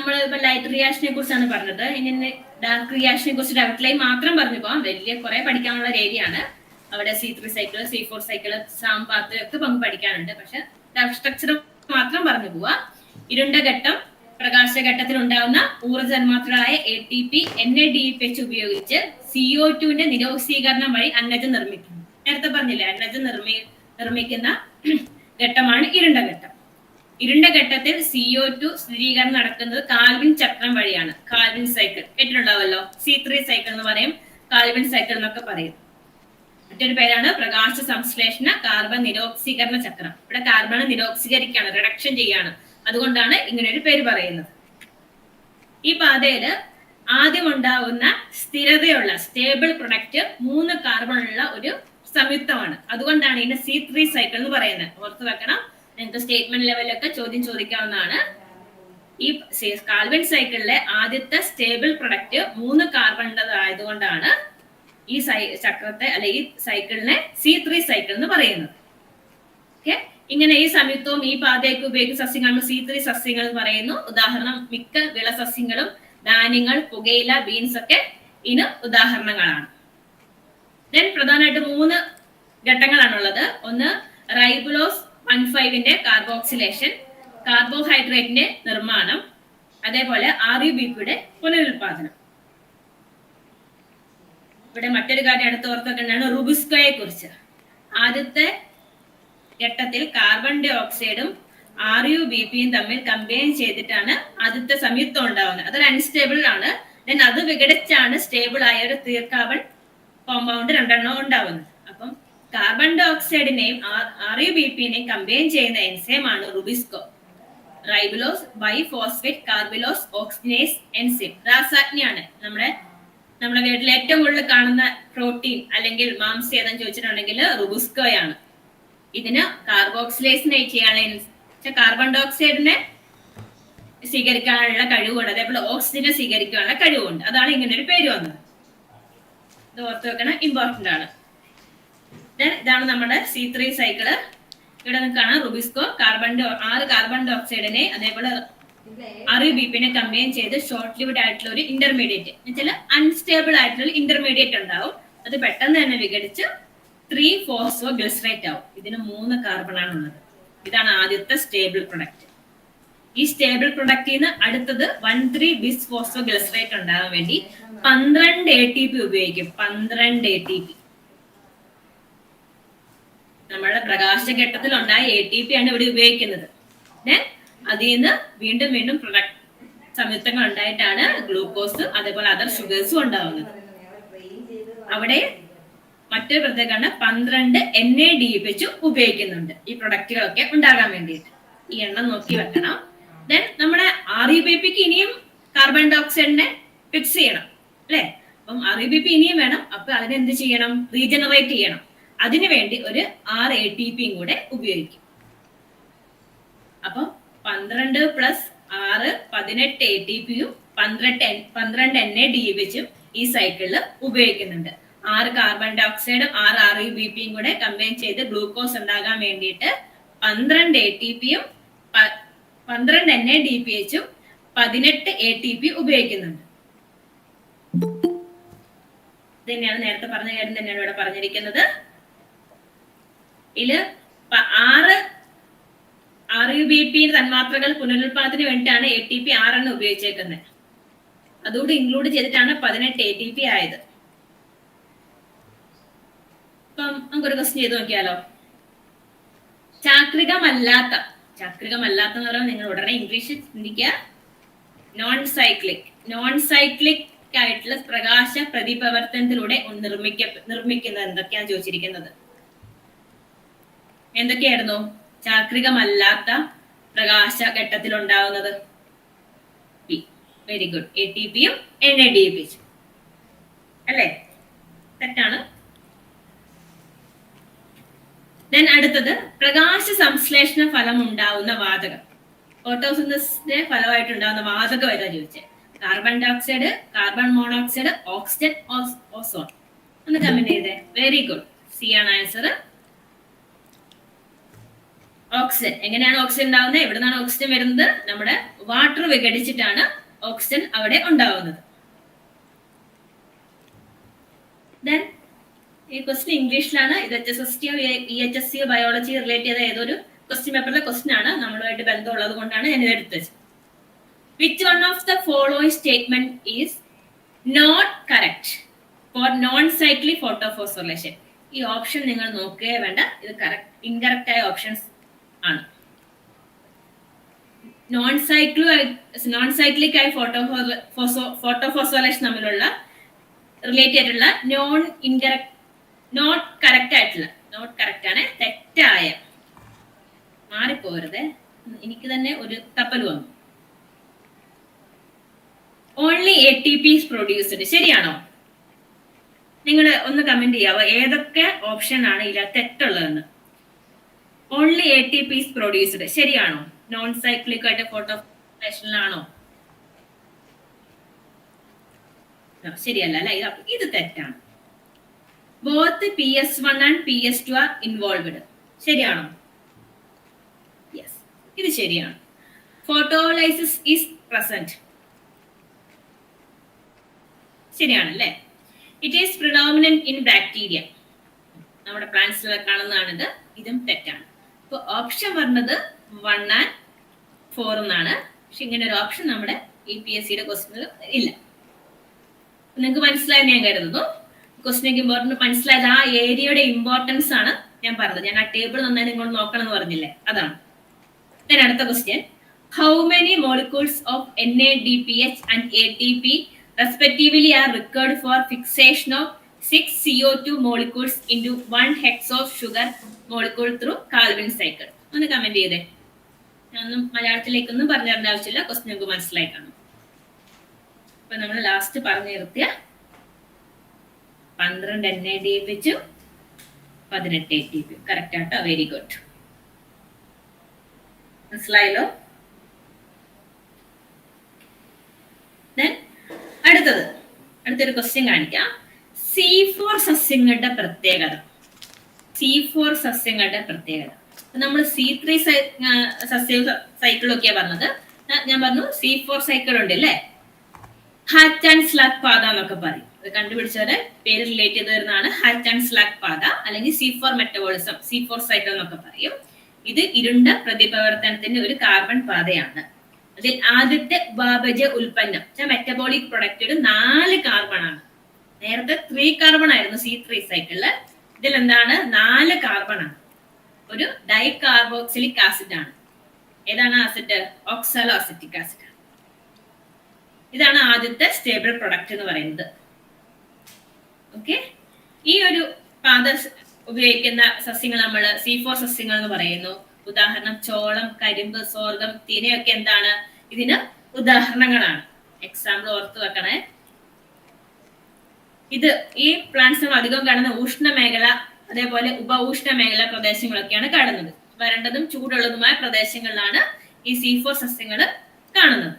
നമ്മൾ ഇപ്പൊ ലൈറ്റ് റിയാക്ഷനെ കുറിച്ചാണ് പറഞ്ഞത്. ഇനി ഡാർക്ക് റിയാക്ഷനെ കുറിച്ച് ഔട്ട്ലൈൻ മാത്രം പറഞ്ഞു പോകാം. വലിയ കുറെ പഠിക്കാനുള്ള ഒരു ഏരിയ ആണ്. അവിടെ C3 cycle, C4 cycle, Sam path ഒക്കെ നമുക്ക് പഠിക്കാനുണ്ട്. പക്ഷെ സ്ട്രക്ചർ മാത്രം പറഞ്ഞു പോവാ. ഇരുണ്ട ഘട്ടം, പ്രകാശഘട്ടത്തിൽ ഉണ്ടാകുന്ന ഊർജ്ജ തന്മാത്രകളായ ATP, NADH ഉപയോഗിച്ച് CO2 നിരോക്സീകരണം വഴി അന്നജം നിർമ്മിക്കുന്നു. നേരത്തെ പറഞ്ഞില്ലേ, അന്നജം നിർമ്മിക്കുന്ന ഘട്ടമാണ് ഇരുണ്ട ഘട്ടം. ഇരുണ്ട ഘട്ടത്തിൽ CO2 സ്ഥിരീകരണം നടക്കുന്നത് കാൽവിൻ ചക്രം വഴിയാണ്. Calvin cycle കേട്ടിട്ടുണ്ടാവല്ലോ. C3 സൈക്കിൾ എന്ന് പറയും, കാൽവിൻ സൈക്കിൾ എന്നൊക്കെ പറയും. മറ്റൊരു പേരാണ് പ്രകാശ സംശ്ലേഷണ കാർബൺ നിരോക്സീകരണ ചക്രം. ഇവിടെ കാർബൺ നിരോക്സീകരിക്കുകയാണ്, റിഡക്ഷൻ ചെയ്യാണ്. അതുകൊണ്ടാണ് ഇങ്ങനെ ഒരു പേര് പറയുന്നത്. ഈ പാതയില് ആദ്യം ഉണ്ടാവുന്ന സ്ഥിരതയുള്ള സ്റ്റേബിൾ പ്രൊഡക്റ്റ് 3 കാർബൺ ഉള്ള ഒരു സംയുക്തമാണ്. അതുകൊണ്ടാണ് ഇതിനെ C3 സൈക്കിൾ എന്ന് പറയുന്നത്. ഓർത്ത് വെക്കണം, നിങ്ങൾക്ക് സ്റ്റേറ്റ്മെന്റ് ലെവലൊക്കെ ചോദ്യം ചോദിക്കാവുന്നതാണ്. ഈ കാൽവിൻ സൈക്കിളിലെ ആദ്യത്തെ സ്റ്റേബിൾ പ്രൊഡക്റ്റ് 3 കാർബൺ ആയതുകൊണ്ടാണ് ഈ ചക്രത്തെ അല്ലെ ഈ സൈക്കിളിനെ C3 സൈക്കിൾ എന്ന് പറയുന്നത്. ഓക്കെ, ഇങ്ങനെ ഈ സംയുക്തവും ഈ പാതയൊക്കെ ഉപയോഗിക്കുന്ന സസ്യങ്ങളാണ് C3 സസ്യങ്ങൾ എന്ന് പറയുന്നു. ഉദാഹരണം മിക്ക വിളസസ്യങ്ങളും ധാന്യങ്ങൾ, പുകയില, ബീൻസ് ഒക്കെ ഇതിന് ഉദാഹരണങ്ങളാണ്. ദെൻ പ്രധാനമായിട്ട് 3 ഘട്ടങ്ങളാണുള്ളത്. ഒന്ന് റൈബുലോസ് 1,5-ന്റെ കാർബോക്സിലേഷൻ, കാർബോഹൈഡ്രേറ്റിന്റെ നിർമ്മാണം, അതേപോലെ RUBP-യുടെ പുനരുൽപാദനം. ഇവിടെ മറ്റൊരു കാര്യം അടുത്ത് ഓർത്തുവെക്കേണ്ടതാണ് റുബിസ്കോയെ കുറിച്ച്. ആദ്യത്തെ ഘട്ടത്തിൽ കാർബൺ ഡൈ ഓക്സൈഡും RUBP-യും തമ്മിൽ കമ്പൈൻ ചെയ്തിട്ടാണ് ആദ്യത്തെ സംയുക്തം ഉണ്ടാവുന്നത്. അതൊരു അൺസ്റ്റേബിൾ ആണ്. ദെൻ അത് വിഘടിച്ചാണ് സ്റ്റേബിൾ ആയ ഒരു 3 കാർബൺ കോമ്പൗണ്ട് 2 ഉണ്ടാവുന്നത്. അപ്പം കാർബൺ ഡൈ ഓക്സൈഡിനെയും RUBP-നെയും കമ്പൈൻ ചെയ്യുന്ന എൻസൈമാണ് rubisco. Ribulose bisphosphate carboxylase oxidase enzyme. രാസാഗ്നിയാണ്. നമ്മുടെ വീട്ടിൽ ഏറ്റവും കൂടുതൽ കാണുന്ന പ്രോട്ടീൻ അല്ലെങ്കിൽ മാംസം ഏതെന്ന് ചോദിച്ചിട്ടുണ്ടെങ്കിൽ റുബിസ്കോയാണ്. ഇതിന് കാർബോക്സിലേസിനെ ചെയ്യാനുള്ള കാർബൺ ഡൈ ഓക്സൈഡിനെ സ്വീകരിക്കാനുള്ള കഴിവുണ്ട്, അതേപോലെ ഓക്സിജനെ സ്വീകരിക്കാനുള്ള കഴിവുണ്ട്. അതാണ് ഇങ്ങനെ ഒരു പേര് വന്നത്. ഇത് ഓർത്ത് വെക്കണം, ഇമ്പോർട്ടന്റ് ആണ്. ഇതാണ് നമ്മുടെ C3 സൈക്കിള്. ഇവിടെ കാണാം റുബിസ്കോ 6 കാർബൺ ഡൈ ഓക്സൈഡിനെ അതേപോലെ RUBP-നെ കമ്പൈൻ ചെയ്ത് ഷോർട്ട് ലിവ്ഡ് ആയിട്ടുള്ള ഒരു ഇന്റർമീഡിയറ്റ്, എന്നുവെച്ചാൽ അൺസ്റ്റേബിൾ ആയിട്ടുള്ള ഇന്റർമീഡിയറ്റ് ഉണ്ടാവും. അത് പെട്ടെന്ന് തന്നെ വിഘടിച്ച് 3-ഫോസ്ഫോഗ്ലിസറേറ്റ് ആവും. ഇതിന് 3 കാർബൺ ആണ് ഉള്ളത്. ഇതാണ് ആദ്യത്തെ സ്റ്റേബിൾ പ്രൊഡക്റ്റ്. ഈ സ്റ്റേബിൾ പ്രൊഡക്റ്റിൽ നിന്ന് അടുത്തത് 1,3-ബിസ്ഫോസ്ഫോഗ്ലിസറേറ്റ് ഉണ്ടാകാൻ വേണ്ടി 12 ATP ഉപയോഗിക്കും. 12 ATP നമ്മുടെ പ്രകാശഘട്ടത്തിൽ ഉണ്ടായ ATP ആണ് ഇവിടെ ഉപയോഗിക്കുന്നത്. അതിൽ നിന്ന് വീണ്ടും പ്രൊഡക്റ്റ് സംയുക്തങ്ങൾ ഉണ്ടായിട്ടാണ് ഗ്ലൂക്കോസ് അതേപോലെ അതർ ഷുഗേഴ്സും ഉണ്ടാവുന്നത്. അവിടെ മറ്റൊരു പ്രത്യേകമാണ് 12 NADH ഉപയോഗിക്കുന്നുണ്ട് ഈ പ്രൊഡക്റ്റുകളൊക്കെ ഉണ്ടാകാൻ വേണ്ടിയിട്ട്. ഈ എണ്ണം നോക്കി വെക്കണം. ദെൻ നമ്മുടെ RUBP-ക്ക് ഇനിയും കാർബൺ ഡൈ ഓക്സൈഡിനെ ഫിക്സ് ചെയ്യണം അല്ലെ. അപ്പം RUBP ഇനിയും വേണം. അപ്പൊ അതിനെന്ത് ചെയ്യണം? റീജനറേറ്റ് ചെയ്യണം. അതിനുവേണ്ടി ഒരു 6 ATP-യും കൂടെ ഉപയോഗിക്കും. അപ്പം 12 + 6 18 ATP-യും 12 NADH-ഉം ഈ സൈക്കിളിൽ ഉപയോഗിക്കുന്നുണ്ട്. 6 കാർബൺ ഡൈ ഓക്സൈഡും 6 RUBP-യും കൂടെ കമ്പൈൻ ചെയ്ത് ഗ്ലൂക്കോസ് ഉണ്ടാകാൻ വേണ്ടിയിട്ട് 12 ATP-യും 12 NADPH-ഉം 18 ATP ഉപയോഗിക്കുന്നുണ്ട്. ഇത് തന്നെയാണ് നേരത്തെ പറഞ്ഞ കാര്യം തന്നെയാണ് ഇവിടെ പറഞ്ഞിരിക്കുന്നത്. ഇതില് 6 RUBP തന്മാത്രകൾ പുനരുൽപാദനത്തിന് വേണ്ടിയിട്ടാണ് ATP 6 ഉപയോഗിച്ചേക്കുന്നത്. അതുകൂടി ഇൻക്ലൂഡ് ചെയ്തിട്ടാണ് 18 ATP ആയത്. അപ്പം നമുക്കൊരു ക്വസ്റ്റ്യൻ ചെയ്ത് നോക്കിയാലോ. ചാക്രികമല്ലാത്ത എന്ന് പറയുമ്പോൾ നിങ്ങൾ ഉടനെ ഇംഗ്ലീഷ് ചിന്തിക്കുക. നോൺ സൈക്ലിക് ആയിട്ടുള്ള പ്രകാശ പ്രതിപ്രവർത്തനത്തിലൂടെ നിർമ്മിക്കുന്നത് എന്തൊക്കെയാണ് ചോദിച്ചിരിക്കുന്നത്. എന്തൊക്കെയായിരുന്നു ചാക്രികമല്ലാത്ത പ്രകാശഘട്ടത്തിൽ ഉണ്ടാവുന്നത്? Very good. ATP-യും NADH അല്ലേ? തെറ്റാണ്. ദെൻ അടുത്തത് പ്രകാശ സംശ്ലേഷണ ഫലം ഉണ്ടാവുന്ന വാതകം. ഫോട്ടോസിന്തസിന്റെ ഫലമായിട്ടുണ്ടാവുന്ന വാതകം ഏതാ ചോദിച്ചത്? Carbon dioxide, carbon monoxide, oxygen, ozone. ഒന്ന് കമന്റ് ചെയ്തേ. Very good. സി ആണ് ആൻസർ. ഓക്സിജൻ. എങ്ങനെയാണ് ഓക്സിജൻ ഉണ്ടാവുന്നത്? എവിടെ നിന്നാണ് ഓക്സിജൻ വരുന്നത്? നമ്മുടെ വാട്ടർ വിഘടിച്ചിട്ടാണ് ഓക്സിജൻ അവിടെ ഉണ്ടാവുന്നത്. ദെൻ ഈ ക്വസ്റ്റ്യൻ ഇംഗ്ലീഷിലാണ്. ഇത് HSST EHSC ബയോളജി റിലേറ്റ് ചെയ്ത ഏതൊരു ക്വസ്റ്റ്യൻ പേപ്പറിലെ ക്വസ്റ്റ്യൻ ആണ്. നമ്മളുമായിട്ട് ബന്ധമുള്ളത് കൊണ്ടാണ് ഞാൻ ഇത് എടുത്തു വെച്ചത്. Which one of the following statement is not correct for non cyclic photophosphorylation? ഈ ഓപ്ഷൻ നിങ്ങൾ നോക്കുകയേ വേണ്ട. ഇത് ഇൻകറക്റ്റ് ആയ ഓപ്ഷൻസ് ആണ്. നോൺ സൈക്ലിക് ആയി ഫോട്ടോഫോസ്ഫോറിലേഷൻ തമ്മിലുള്ള റിലേറ്റ് ആയിട്ടുള്ള നോട്ട് കറക്റ്റ് ആയിട്ടുള്ള, നോട്ട് കറക്റ്റ് ആണ്, തെറ്റായ, മാറിപ്പോരുത്. എനിക്ക് തന്നെ ഒരു തപ്പൽ വന്നു. ഓൺലി ATP പ്രൊഡ്യൂസ്ഡ്, ശരിയാണോ? നിങ്ങൾ ഒന്ന് കമന്റ് ചെയ്യാവോ ഏതൊക്കെ ഓപ്ഷൻ ആണ് ഇതിൽ തെറ്റുള്ളതെന്ന്. ഓൺലി ATP പ്രൊഡ്യൂസ്ഡ് ശരിയാണോ? നോൺ സൈക്ലിക് ആയിട്ട് ഫോട്ടോഫോസ്ഫോറിലേഷനിലാണോ? ശരിയല്ല അല്ലെ? ഇത് തെറ്റാണ്. Both PS1 and PS2 are involved, ശരിയാണോ? യെസ്, ഇത് ശരിയാണ്. ഫോട്ടോലൈസിസ് ഈസ് പ്രസന്റ്, ശരിയാണല്ലേ? It is predominant in bacteria, നമ്മുടെ പ്ലാന്റ്സിലൊക്കെ കാണുന്നതാണിത്. ഇതും തെറ്റാണ്. ഇപ്പൊ ഓപ്ഷൻ പറഞ്ഞത് 1 and 4 എന്നാണ്. പക്ഷെ ഇങ്ങനെ ഒരു ഓപ്ഷൻ നമ്മുടെ EPSCയുടെ ക്വസ്റ്റ്യനിൽ ഇല്ല. നിങ്ങൾക്ക് മനസ്സിലായെന്ന് ഞാൻ കരുതുന്നു. ക്വസ്റ്റ്യൻ ഇമ്പോർട്ടൻറ്റ് മനസ്സിലായത് ആ ഏരിയയുടെ ഇമ്പോർട്ടൻസ് ആണ് ഞാൻ പറഞ്ഞത്. ഞാൻ ആ ടേബിൾ നന്നായി നിങ്ങൾ നോക്കണം എന്ന് പറഞ്ഞില്ലേ, അതാണ്. then അടുത്ത question, how many molecules of NADPH and ATP respectively are required for fixation of 6 CO2 molecules into 1 hex of sugar molecule through Calvin cycle? ഒന്ന് കമന്റ് ചെയ്തേ. ഞാനൊന്നും മലയാളത്തിലേക്കൊന്നും പറഞ്ഞു തരേണ്ട ആവശ്യമില്ല, ക്വസ്റ്റ്യൻ നിങ്ങൾക്ക് മനസ്സിലായി കാണും. അപ്പൊ നമ്മൾ ലാസ്റ്റ് പറഞ്ഞു നിർത്തിയ 12 NADPH 18 ATP കറക്റ്റ് ആട്ടോ. വെരി ഗുഡ്, മനസ്സിലായല്ലോ. അടുത്തൊരു ക്വസ്റ്റ്യൻ കാണിക്കാം. C4 സസ്യങ്ങളുടെ പ്രത്യേകത. C4 സസ്യങ്ങളുടെ പ്രത്യേകത. നമ്മൾ C3 സസ്യ സൈക്കിളൊക്കെയാ പറഞ്ഞത്. ഞാൻ പറഞ്ഞു C4 സൈക്കിൾ ഉണ്ട് അല്ലേ? ഹാറ്റ് ആൻഡ് സ്ലാക്ക് പാത എന്നൊക്കെ പറയും. അത് കണ്ടുപിടിച്ചവരെ പേര് റിലേറ്റ് ചെയ്ത് വരുന്നതാണ് ഹാറ്റ് ആൻഡ് സ്ലാക്ക് പാത, അല്ലെങ്കിൽ C4 മെറ്റബോളിസം, C4 സൈക്കിൾ എന്നൊക്കെ പറയും. ഇത് ഇരുണ്ട പ്രതിപ്രവർത്തനത്തിന്റെ ഒരു കാർബൺ പാതയാണ്. അതിൽ ആദ്യത്തെ ഉപാപചയ ഉൽപ്പന്നം മെറ്റബോളിക് പ്രൊഡക്റ്റ് 4 കാർബൺ ആണ്. നേരത്തെ 3 കാർബൺ ആയിരുന്നു C3 സൈക്കിളില്. ഇതിൽ എന്താണ്? 4 കാർബൺ ആണ്. ഒരു ഡൈകാർബോക്സിലിക് ആസിഡ് ആണ്. ഏതാണ് ആസിഡ്? Oxalo acetic acid. ഇതാണ് ആദ്യത്തെ സ്റ്റേബിൾ പ്രൊഡക്റ്റ് എന്ന് പറയുന്നത്. ഓക്കെ, ഈ ഒരു പാത ഉപയോഗിക്കുന്ന സസ്യങ്ങൾ നമ്മൾ C4 സസ്യങ്ങൾ എന്ന് പറയുന്നു. ഉദാഹരണം ചോളം, കരിമ്പ്, സോർഗം, തിനയൊക്കെ എന്താണ്? ഇതിന് ഉദാഹരണങ്ങളാണ്. എക്സാമ്പിൾ ഓർത്ത് വെക്കണേ. ഇത് ഈ പ്ലാന്റ്സ് അധികം കാണുന്ന ഉഷ്ണമേഖല, അതേപോലെ ഉപഉഷ്ണ മേഖല പ്രദേശങ്ങളൊക്കെയാണ് കാണുന്നത്. വരണ്ടതും ചൂടുള്ളതുമായ പ്രദേശങ്ങളിലാണ് ഈ C4 സസ്യങ്ങൾ കാണുന്നത്.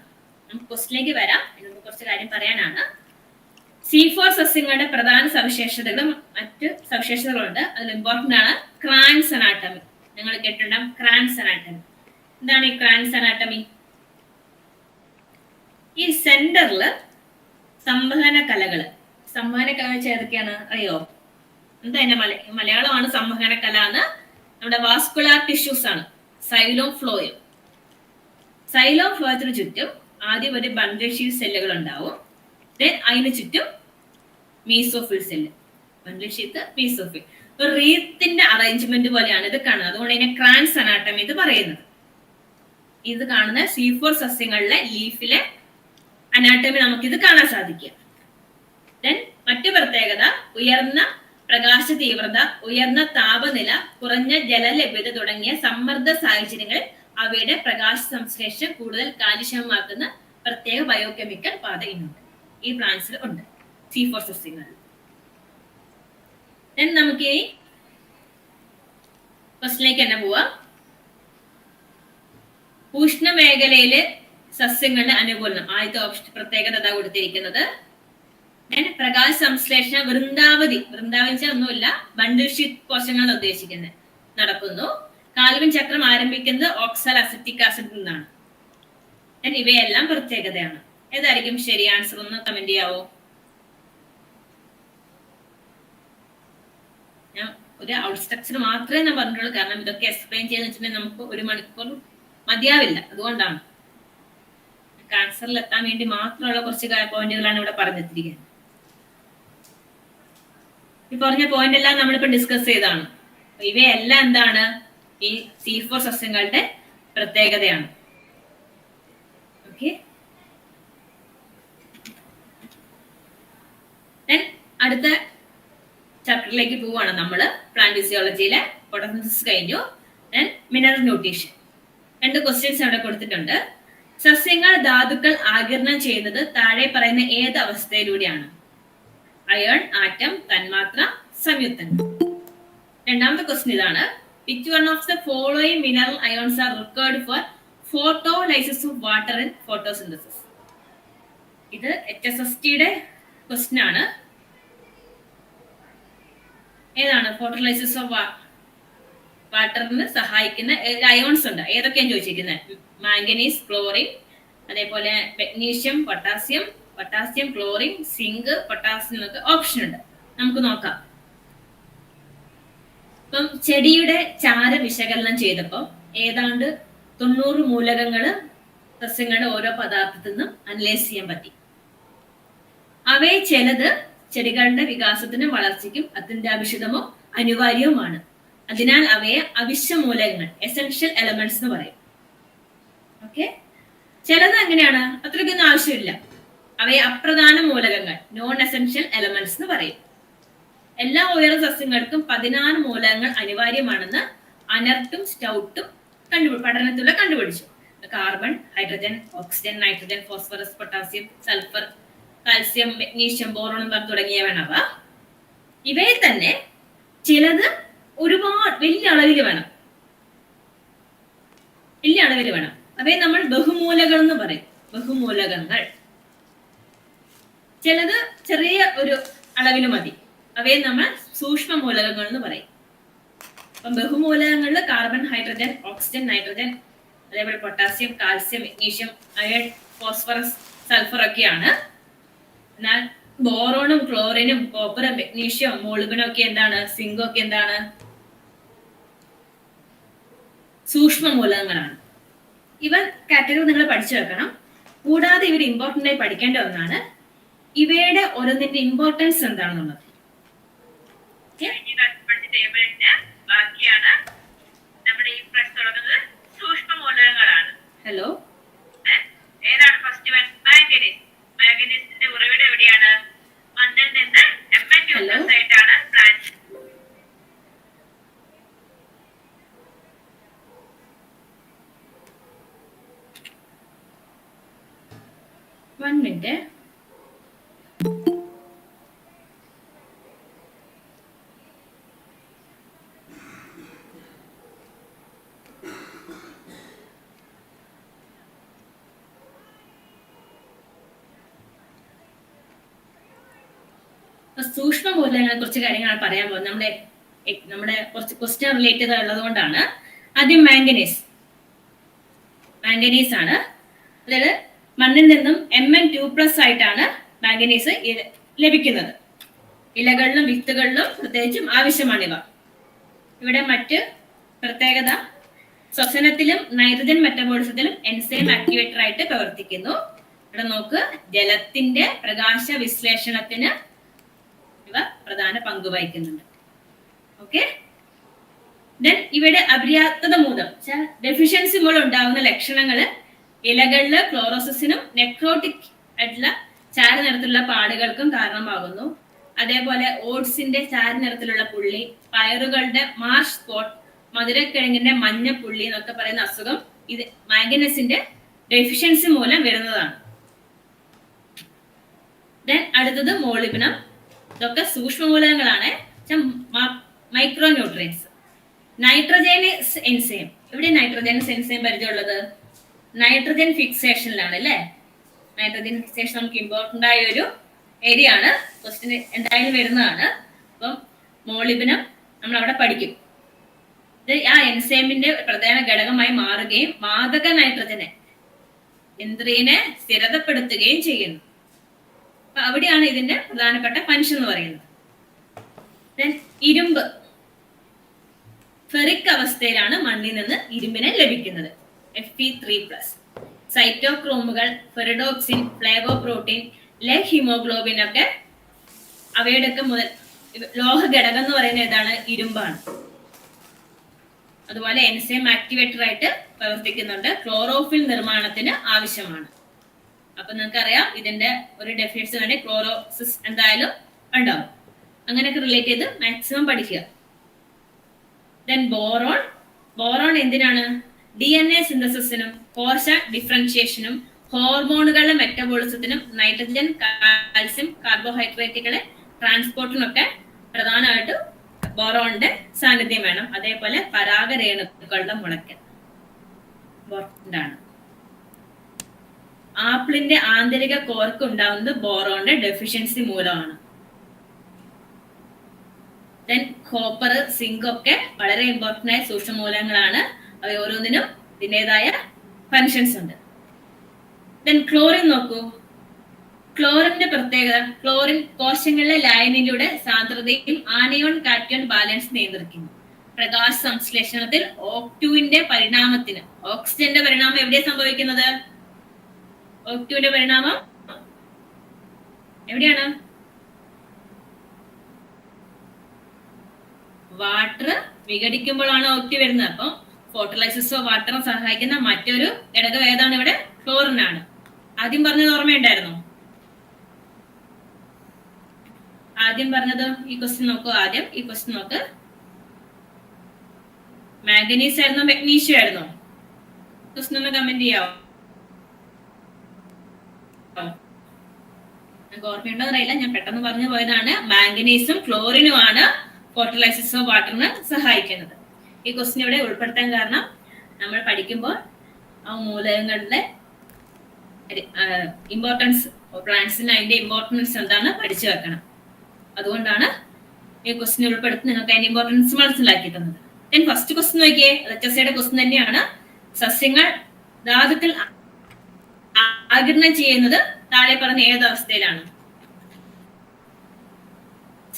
നമുക്ക് ക്വസ്റ്റിലേക്ക് വരാം. ഇതിന് കുറച്ച് കാര്യം പറയാനാണ്. C4 സസ്യങ്ങളുടെ പ്രധാന സവിശേഷതകളും മറ്റ് സവിശേഷതകളുണ്ട്. അതിൽ ഇമ്പോർട്ടന്റ് ആണ് ക്രാൻസ് അനാട്ടമി. നിങ്ങൾ കേട്ടിട്ടുണ്ടാകും ക്രാൻസ് അനാട്ടമി. എന്താണ് ഈ ക്രാൻസ് അനാട്ടമി? ഈ സെന്ററില് സംവഹന കലകള്. സംവഹന കല ഏതൊക്കെയാണ് അറിയോ? എന്താ എന്റെ മലയാളമാണ് സംവഹന കല എന്ന്. നമ്മുടെ വാസ്കുലാർ ടിഷ്യൂസ് ആണ് സൈലോം ഫ്ലോയം. സൈലോം ഫ്ലോയത്തിന് ചുറ്റും ആദ്യം ഒരു ബണ്ടിൽ ഷീറ്റ് സെല്ലുകൾ ഉണ്ടാവും. ദെൻ അതിന് ചുറ്റും മീസോഫിൽ സെല്ല്. ബണ്ടിൽ ഷീറ്റ്, മീസോഫിൽ. ഒരു റീത്തിന്റെ അറേഞ്ച്മെന്റ് പോലെയാണ് ഇത് കാണുന്നത്. അതുകൊണ്ട് ഇതിനെ ക്രാൻസ് അനാട്ടമി ഇത് പറയുന്നത്. ഇത് കാണുന്ന C4 സസ്യങ്ങളിലെ ലീഫിലെ അനാട്ടമി നമുക്കിത് കാണാൻ സാധിക്കും. ദെൻ മറ്റു പ്രത്യേകത ഉയർന്ന പ്രകാശ തീവ്രത, ഉയർന്ന താപനില, കുറഞ്ഞ ജലലഭ്യത തുടങ്ങിയ സമ്മർദ്ദ സാഹചര്യങ്ങളിൽ അവയുടെ പ്രകാശ സംശ്ലേഷണം കൂടുതൽ കാര്യക്ഷമമാക്കുന്ന പ്രത്യേക ബയോകെമിക്കൽ പാത ഇന്നുണ്ട്. ഈ പ്ലാന്റ്സിൽ ഉണ്ട് C4 സസ്യങ്ങളിൽ. നമുക്ക് ഇനി ക്വസ്റ്റിലേക്ക് തന്നെ പോവാം. ഉഷ്ണമേഖലയിലെ സസ്യങ്ങളുടെ അനുകൂലനം. ആദ്യത്തെ ഓപ്ഷൻ പ്രത്യേകത കൊടുത്തിരിക്കുന്നത്. പ്രകാശ സംശ്ലേഷണ വൃന്ദാവതി. വൃന്ദാവതി ഒന്നുമില്ല, ബണ്ടിൽ ഷീറ്റ് കോശങ്ങൾ ഉദ്ദേശിക്കുന്നത് നടക്കുന്നു. കാൽവിൻ ചക്രം ആരംഭിക്കുന്നത് ഓക്സൽ അസറ്റിക് ആസിഡിൽ നിന്നാണ്. ഇവയെല്ലാം പ്രത്യേകതയാണ്. ഏതായിരിക്കും ശരി ആൻസർ ഒന്ന് കമന്റ് ചെയ്യാവോ? ഞാൻ ഒരു ഔട്ട് സ്ട്രക്ചർ മാത്രമേ ഞാൻ പറഞ്ഞിട്ടുള്ളൂ, കാരണം ഇതൊക്കെ എക്സ്പ്ലെയിൻ ചെയ്യാന്ന് വെച്ചിട്ടുണ്ടെങ്കിൽ നമുക്ക് 1 മണിക്കൂർ മതിയാവില്ല. അതുകൊണ്ടാണ് ആൻസറിൽ എത്താൻ വേണ്ടി മാത്രമുള്ള കുറച്ച് പോയിന്റുകളാണ് ഇവിടെ പറഞ്ഞെത്തിരിക്കുന്നത്. ഈ പറഞ്ഞ പോയിന്റ് എല്ലാം നമ്മളിപ്പോ ഡിസ്കസ് ചെയ്താണ്. ഇവയെല്ലാം എന്താണ്? ഈ C4 സസ്യങ്ങളുടെ പ്രത്യേകതയാണ്. ഓക്കെ, അടുത്ത ചാപ്റ്ററിലേക്ക് പോവാണ് നമ്മള്. പ്ലാന്റ് ഫിസിയോളജിയിലെ ഫോട്ടോസിന്തസിസ് കഴിഞ്ഞു. Mineral nutrition. 2 ക്വസ്റ്റ്യൻസ് അവിടെ കൊടുത്തിട്ടുണ്ട്. സസ്യങ്ങൾ ധാതുക്കൾ ആഗിരണം ചെയ്യുന്നത് താഴെ പറയുന്ന ഏത് അവസ്ഥയിലൂടെയാണ്? അയൺ, ആറ്റം, തന്മാത്ര, സംയുക്തങ്ങൾ. രണ്ടാമത്തെ ക്വസ്റ്റ്യൻ ഇതാണ്. Which one of the following mineral ions are required for photolysis of water in photosynthesis? ഇത് HSSTയുടെ ക്വസ്റ്റ്യൻ ആണ്. ഏതാണ് ഫോട്ടോലൈസിസ് ഓഫ് വാട്ടറിന് സഹായിക്കുന്ന അയോൺസ് ഉണ്ട്? ഏതൊക്കെയാണ് ചോദിച്ചിരിക്കുന്നത്? മാംഗനീസ്, ക്ലോറിൻ, അതേപോലെ magnesium, potassium, chlorine, zinc, potassium എന്നൊക്കെ ഓപ്ഷൻ ഉണ്ട്. നമുക്ക് നോക്കാം. ഇപ്പം ചെടിയുടെ ചാര വിശകലനം ചെയ്തപ്പോൾ ഏതാണ്ട് 90 മൂലകങ്ങള് സസ്യങ്ങളുടെ ഓരോ പദാർത്ഥത്തിൽ നിന്നും അനലൈസ് ചെയ്യാൻ പറ്റി. അവയെ ചിലത് ചെടികളുടെ വികാസത്തിനും വളർച്ചയ്ക്കും അത്യന്താപേക്ഷിതമോ അനിവാര്യവുമാണ്. അതിനാൽ അവയെ അവശ്യ മൂലകങ്ങൾ, എസെൻഷ്യൽ എലമെന്റ്സ് എന്ന് പറയും. ഓക്കെ, ചിലത് അങ്ങനെയാണ്, അത്രയ്ക്കൊന്നും ആവശ്യമില്ല. അവയെ അപ്രധാന മൂലകങ്ങൾ, നോൺ എസെൻഷ്യൽ എലമെന്റ്സ് എന്ന് പറയും. എല്ലാ ഉയർന്ന സസ്യങ്ങൾക്കും 14 മൂലകങ്ങൾ അനിവാര്യമാണെന്ന് അനർട്ടും സ്റ്റൗട്ടും പഠനത്തിലൂടെ കണ്ടുപിടിച്ചു. Carbon, hydrogen, oxygen, nitrogen, phosphorus, potassium, sulphur, calcium, magnesium, boron തുടങ്ങിയവയാണവ. ഇവയിൽ തന്നെ ചിലത് ഒരുപാട് വലിയ അളവിൽ വേണം. അവയെ നമ്മൾ ബഹുമൂലകൾ എന്ന് പറയും. ബഹുമൂലകങ്ങൾ. ചിലത് ചെറിയ ഒരു അളവിൽ മതി. അവയെ നമ്മൾ സൂക്ഷ്മ മൂലകങ്ങൾ എന്ന് പറയും. അപ്പം ബഹുമൂലകങ്ങളിൽ കാർബൺ, ഹൈഡ്രജൻ, ഓക്സിജൻ, നൈട്രജൻ, അതേപോലെ potassium, calcium, magnesium, iron, phosphorus, sulphur ഒക്കെയാണ്. എന്നാൽ ബോറോണും ക്ലോറിനും കോപ്പറും മെഗ്നീഷ്യം, മോളിബനും ഒക്കെ എന്താണ്? സിങ്കും ഒക്കെ എന്താണ്? സൂക്ഷ്മ മൂലകങ്ങളാണ്. ഇവ കാറ്റഗറി നിങ്ങൾ പഠിച്ചു വെക്കണം. കൂടാതെ ഇവർ ഇമ്പോർട്ടന്റ് ആയി പഠിക്കേണ്ട ഒന്നാണ് ഇവയുടെ ഓരോന്നിന്റെ ഇമ്പോർട്ടൻസ് എന്താണെന്നുള്ളത്. ബാക്കിയാണ് നമ്മുടെ ഈ പ്രസ് തുടങ്ങുന്നത് സൂക്ഷ്മ മൂലകങ്ങളാണ്. ഹലോ, ഏതാണ് ഫസ്റ്റ് വൺ? മാംഗനീസ്. മാംഗനീസിന്റെ ഉറവിടം എവിടെയാണ്? മണ്ണിൽ നിന്ന് Mn ആയിട്ടാണ് പ്ലാന്റ്. One minute. സൂക്ഷ്മ മൂലകങ്ങളെ കുറിച്ച് കാര്യങ്ങളാണ് പറയാൻ പോകുന്നത്. നമ്മുടെ കുറച്ച് ക്വസ്റ്റ്യൻ റിലേറ്റഡ് ഉള്ളത് കൊണ്ടാണ്. ആദ്യം മാംഗനീസ് ആണ്. അതായത് മണ്ണിൽ നിന്നും Mn2+ ആയിട്ടാണ് മാംഗനീസ് ലഭിക്കുന്നത്. ഇലകളിലും വിത്തുകളിലും പ്രത്യേകിച്ചും ആവശ്യമാണിവ. ഇവിടെ മറ്റ് പ്രത്യേകത, ശ്വസനത്തിലും നൈട്രജൻ മെറ്റബോളിസത്തിലും എൻസൈം ആക്ടിവേറ്റർ ആയിട്ട് പ്രവർത്തിക്കുന്നു. ഇവിടെ നോക്ക്, ജലത്തിന്റെ പ്രകാശ വിശ്ലേഷണത്തിന് ഇവ പ്രധാന പങ്ക് വഹിക്കുന്നുണ്ട്. ഓക്കെ, ദെൻ ഇവിടെ അപര്യാപ്തത മൂലം ഡെഫിഷ്യൻസി മൂലം ഉണ്ടാകുന്ന ലക്ഷണങ്ങള് ഇലകളില് ക്ലോറോസിസിനും നെക്രോട്ടിക് ആയിട്ടുള്ള ചാരനിറത്തിലുള്ള പാടുകൾക്കും കാരണമാകുന്നു. അതേപോലെ ഓട്സിന്റെ ചാരനിറത്തിലുള്ള പുള്ളി, പയറുകളുടെ മാർഷ് സ്പോട്ട്, മധുരക്കിഴങ്ങിന്റെ മഞ്ഞ പുള്ളി എന്നൊക്കെ പറയുന്ന അസുഖം ഇത് മാംഗനീസിന്റെ ഡെഫിഷ്യൻസി മൂലം വരുന്നതാണ്. ദെൻ അടുത്തത് മോളിബ്ഡനം. ഇതൊക്കെ സൂക്ഷ്മ മൂലകങ്ങളാണ്. Micronutrients. Nitrogenase enzyme. എവിടെ നൈട്രോജനസ് എൻസൈം പരിചയമുള്ളത്? നൈട്രജൻ ഫിക്സേഷനിലാണ് അല്ലേ? നൈട്രജൻ ഫിക്സേഷൻ നമുക്ക് ഇമ്പോർട്ടന്റ് ആയ ഒരു ഏരിയ ആണ്. ക്വസ്റ്റ്യൻ എന്തായാലും വരുന്നതാണ്. അപ്പം മോളിബ്ഡനം നമ്മൾ അവിടെ പഠിക്കും. ഇത് ആ എൻസൈമിന്റെ പ്രധാന ഘടകമായി മാറുകയും വാതക നൈട്രജനെ ഇന്ദ്രിയനെ സ്ഥിരതപ്പെടുത്തുകയും ചെയ്യുന്നു. അപ്പൊ അവിടെയാണ് ഇതിന്റെ പ്രധാനപ്പെട്ട ഫങ്ഷൻ എന്ന് പറയുന്നത്. ഇരുമ്പ് ഫെറിക് അവസ്ഥയിലാണ് മണ്ണിൽ നിന്ന് ഇരുമ്പിനെ ലഭിക്കുന്നത്, Fe3+. സൈറ്റോക്രോമുകൾ, ഫെറിഡോക്സിൻ, ഫ്ലേവോപ്രോട്ടീൻ, ലെഗ് ഹീമോഗ്ലോബിൻ ഒക്കെ അവയുടെ ഒക്കെ ലോഹ ഘടകം എന്ന് പറയുന്നത് ഏതാണ്? ഇരുമ്പാണ്. അതുപോലെ എൻസൈം ആക്ടിവേറ്റർ ആയിട്ട് പ്രവർത്തിക്കുന്നുണ്ട്, ക്ലോറോഫിൽ നിർമ്മാണത്തിന് ആവശ്യമാണ്. അപ്പൊ നിങ്ങൾക്കറിയാം ഇതിന്റെ ഒരു ഡെഫിനിഷൻ വേണ്ടി ക്ലോറോസിസ് എന്തായാലും ഉണ്ടാവും. അങ്ങനെയൊക്കെ റിലേറ്റ് ചെയ്ത് മാക്സിമം പഠിക്കുക. Then boron. ബോറോൺ എന്തിനാണ്? DNA സിന്തസിസിനും കോശ ഡിഫറൻഷിയേഷനും ഹോർമോണുകളുടെ മെറ്റബോളിസത്തിനും നൈട്രജൻ, കാൽസ്യം, കാർബോഹൈഡ്രേറ്റുകളെ ട്രാൻസ്പോർട്ടിനൊക്കെ പ്രധാനമായിട്ട് ബോറോണിന്റെ സാന്നിധ്യം വേണം. അതേപോലെ പരാഗരേണുക്കളുടെ മുളയ്ക്കൽ ബോറോണ്ടാണ്. ആപ്പിളിന്റെ ആന്തരിക കോർക്ക് ഉണ്ടാകുന്നത് ബോറോണിന്റെ ഡെഫിഷ്യൻസി മൂലമാണ്. ദെൻ കോപ്പർ, സിങ്ക് ഒക്കെ വളരെ ഇമ്പോർട്ടന്റ് ആയ സൂക്ഷ്മമൂലകങ്ങളാണ്. അവ ഓരോന്നിനും ഇതിൻ്റെതായ ഫങ്ഷൻസ് ഉണ്ട്. ദെൻ ക്ലോറിൻ നോക്കൂ. ക്ലോറിന്റെ പ്രത്യേകത, ക്ലോറിൻ കോശങ്ങളിലെ ലായനിലൂടെ സാന്ദ്രതയും ആനയോൺ കാറ്റയോൺ ബാലൻസ് നിയന്ത്രിക്കുന്നു. പ്രകാശ സംശ്ലേഷണത്തിൽ ഓക്ടുവിന്റെ പരിണാമത്തിന്, ഓക്സിജന്റെ പരിണാമം എവിടെയാണ് സംഭവിക്കുന്നത്? ഓക്ടുവിന്റെ പരിണാമം എവിടെയാണ്? വാട്ടർ വിഘടിക്കുമ്പോഴാണ് ഓക്ടി വരുന്നത്. അപ്പം ഫോട്ടോലൈസിസ് ഓഫ് വാട്ടർ സഹായിക്കുന്ന മറ്റൊരു ഘടകം ഏതാണ് ഇവിടെ? ക്ലോറിൻ ആണ്. ആദ്യം പറഞ്ഞത് ഓർമ്മയുണ്ടായിരുന്നോ? ആദ്യം പറഞ്ഞത് ഈ ക്വസ്റ്റ്യൻ നോക്കൂ. ആദ്യം ഈ ക്വസ്റ്റ്യൻ നോക്ക്. മാംഗനീസ് ആയിരുന്നോ മെഗ്നീഷ്യം ആയിരുന്നോ? ക്വസ്റ്റ്യൻ ഒന്ന് കമന്റ് ചെയ്യാവോ? നിങ്ങൾക്ക് ഓർമ്മയുണ്ടോ അറിയില്ല, ഞാൻ പെട്ടെന്ന് പറഞ്ഞു പോയതാണ്. മാംഗനീസും ക്ലോറിനുമാണ് ഫോട്ടോലൈസിസ് ഓഫ് വാട്ടറിന് സഹായിക്കുന്നത്. ഈ ക്വസ്റ്റ്യൻ ഇവിടെ ഉൾപ്പെടുത്താൻ കാരണം നമ്മൾ പഠിക്കുമ്പോൾ ആ മൂലകങ്ങളുടെ ഇമ്പോർട്ടൻസ്, പ്ലാന്റ്സിന് അതിന്റെ ഇമ്പോർട്ടൻസ് എന്താണ് പഠിച്ചു വെക്കണം. അതുകൊണ്ടാണ് ഈ ക്വസ്റ്റ്യൻ ഉൾപ്പെടുത്തി നിങ്ങൾക്ക് അതിന്റെ ഇമ്പോർട്ടൻസ് മനസ്സിലാക്കി തന്നത്. ദെൻ ഫസ്റ്റ് ക്വസ്റ്റ്യൻ നോക്കിയേ, HSCയുടെ ക്വസ്റ്റ്യൻ തന്നെയാണ്. സസ്യങ്ങൾ ധാതുക്കൾ ആഗിരണം ചെയ്യുന്നത് താഴെ പറഞ്ഞ ഏത് അവസ്ഥയിലാണ്?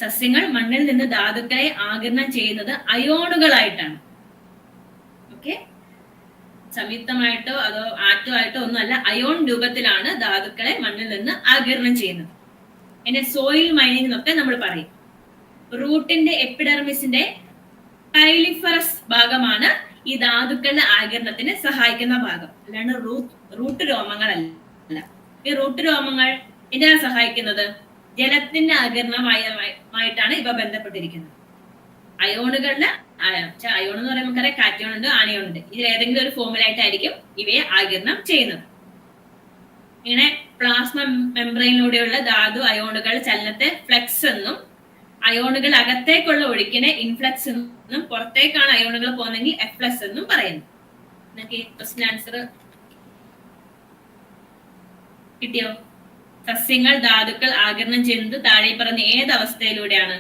സസ്യങ്ങൾ മണ്ണിൽ നിന്ന് ധാതുക്കളെ ആഗിരണം ചെയ്യുന്നത് അയോണുകളായിട്ടാണ്. ഓക്കെ, സംയുക്തമായിട്ടോ അതോ ആറ്റമായിട്ടോ ഒന്നുമല്ല, അയോൺ രൂപത്തിലാണ് ധാതുക്കളെ മണ്ണിൽ നിന്ന് ആഗിരണം ചെയ്യുന്നത്. അതിനെ സോയിൽ മൈനിങ് എന്നൊക്കെ നമ്മൾ പറയും. റൂട്ടിന്റെ എപ്പിഡെർമിസിന്റെ പൈലിഫറസ് ഭാഗമാണ് ഈ ധാതുക്കളുടെ ആഗിരണത്തിന് സഹായിക്കുന്ന ഭാഗം, അല്ലാണ്ട് റൂട്ട് രോമങ്ങളല്ല. ഈ റൂട്ട് രോമങ്ങൾ എന്തിനാണ് സഹായിക്കുന്നത്? ജലത്തിന്റെ ആഗിരണമായിട്ടാണ് ഇവ ബന്ധപ്പെട്ടിരിക്കുന്നത്. അയോണുകളുടെ അയോൺ എന്ന് പറയുമ്പോൾ നമുക്കറിയാം കാറ്റയോൺ ഉണ്ട്, ആനയോൺ ഉണ്ട്. ഇതിൽ ഏതെങ്കിലും ഒരു ഫോമിലായിട്ടായിരിക്കും ഇവയെ ആഗിരണം ചെയ്യുന്നത്. ഇങ്ങനെ പ്ലാസ്മ മെംബ്രെയിനിലൂടെയുള്ള ധാതു അയോണുകൾ ചലനത്തെ ഫ്ലക്സ് എന്നും അയോണുകൾ അകത്തേക്കുള്ള ഒഴുക്കിനെ ഇൻഫ്ലക്സ് എന്നും പുറത്തേക്കാണ് അയോണുകൾ പോകുന്നെങ്കിൽ എഫ്ലക്സ് എന്നും പറയുന്നു. നിങ്ങൾക്ക് ക്വസ്റ്റ്യൻ ആൻസർ കിട്ടിയോ? സസ്യങ്ങൾ ധാതുക്കൾ ആഗിരണം ചെയ്യുന്നത് താഴെ പറഞ്ഞ ഏത് അവസ്ഥയിലൂടെയാണ്?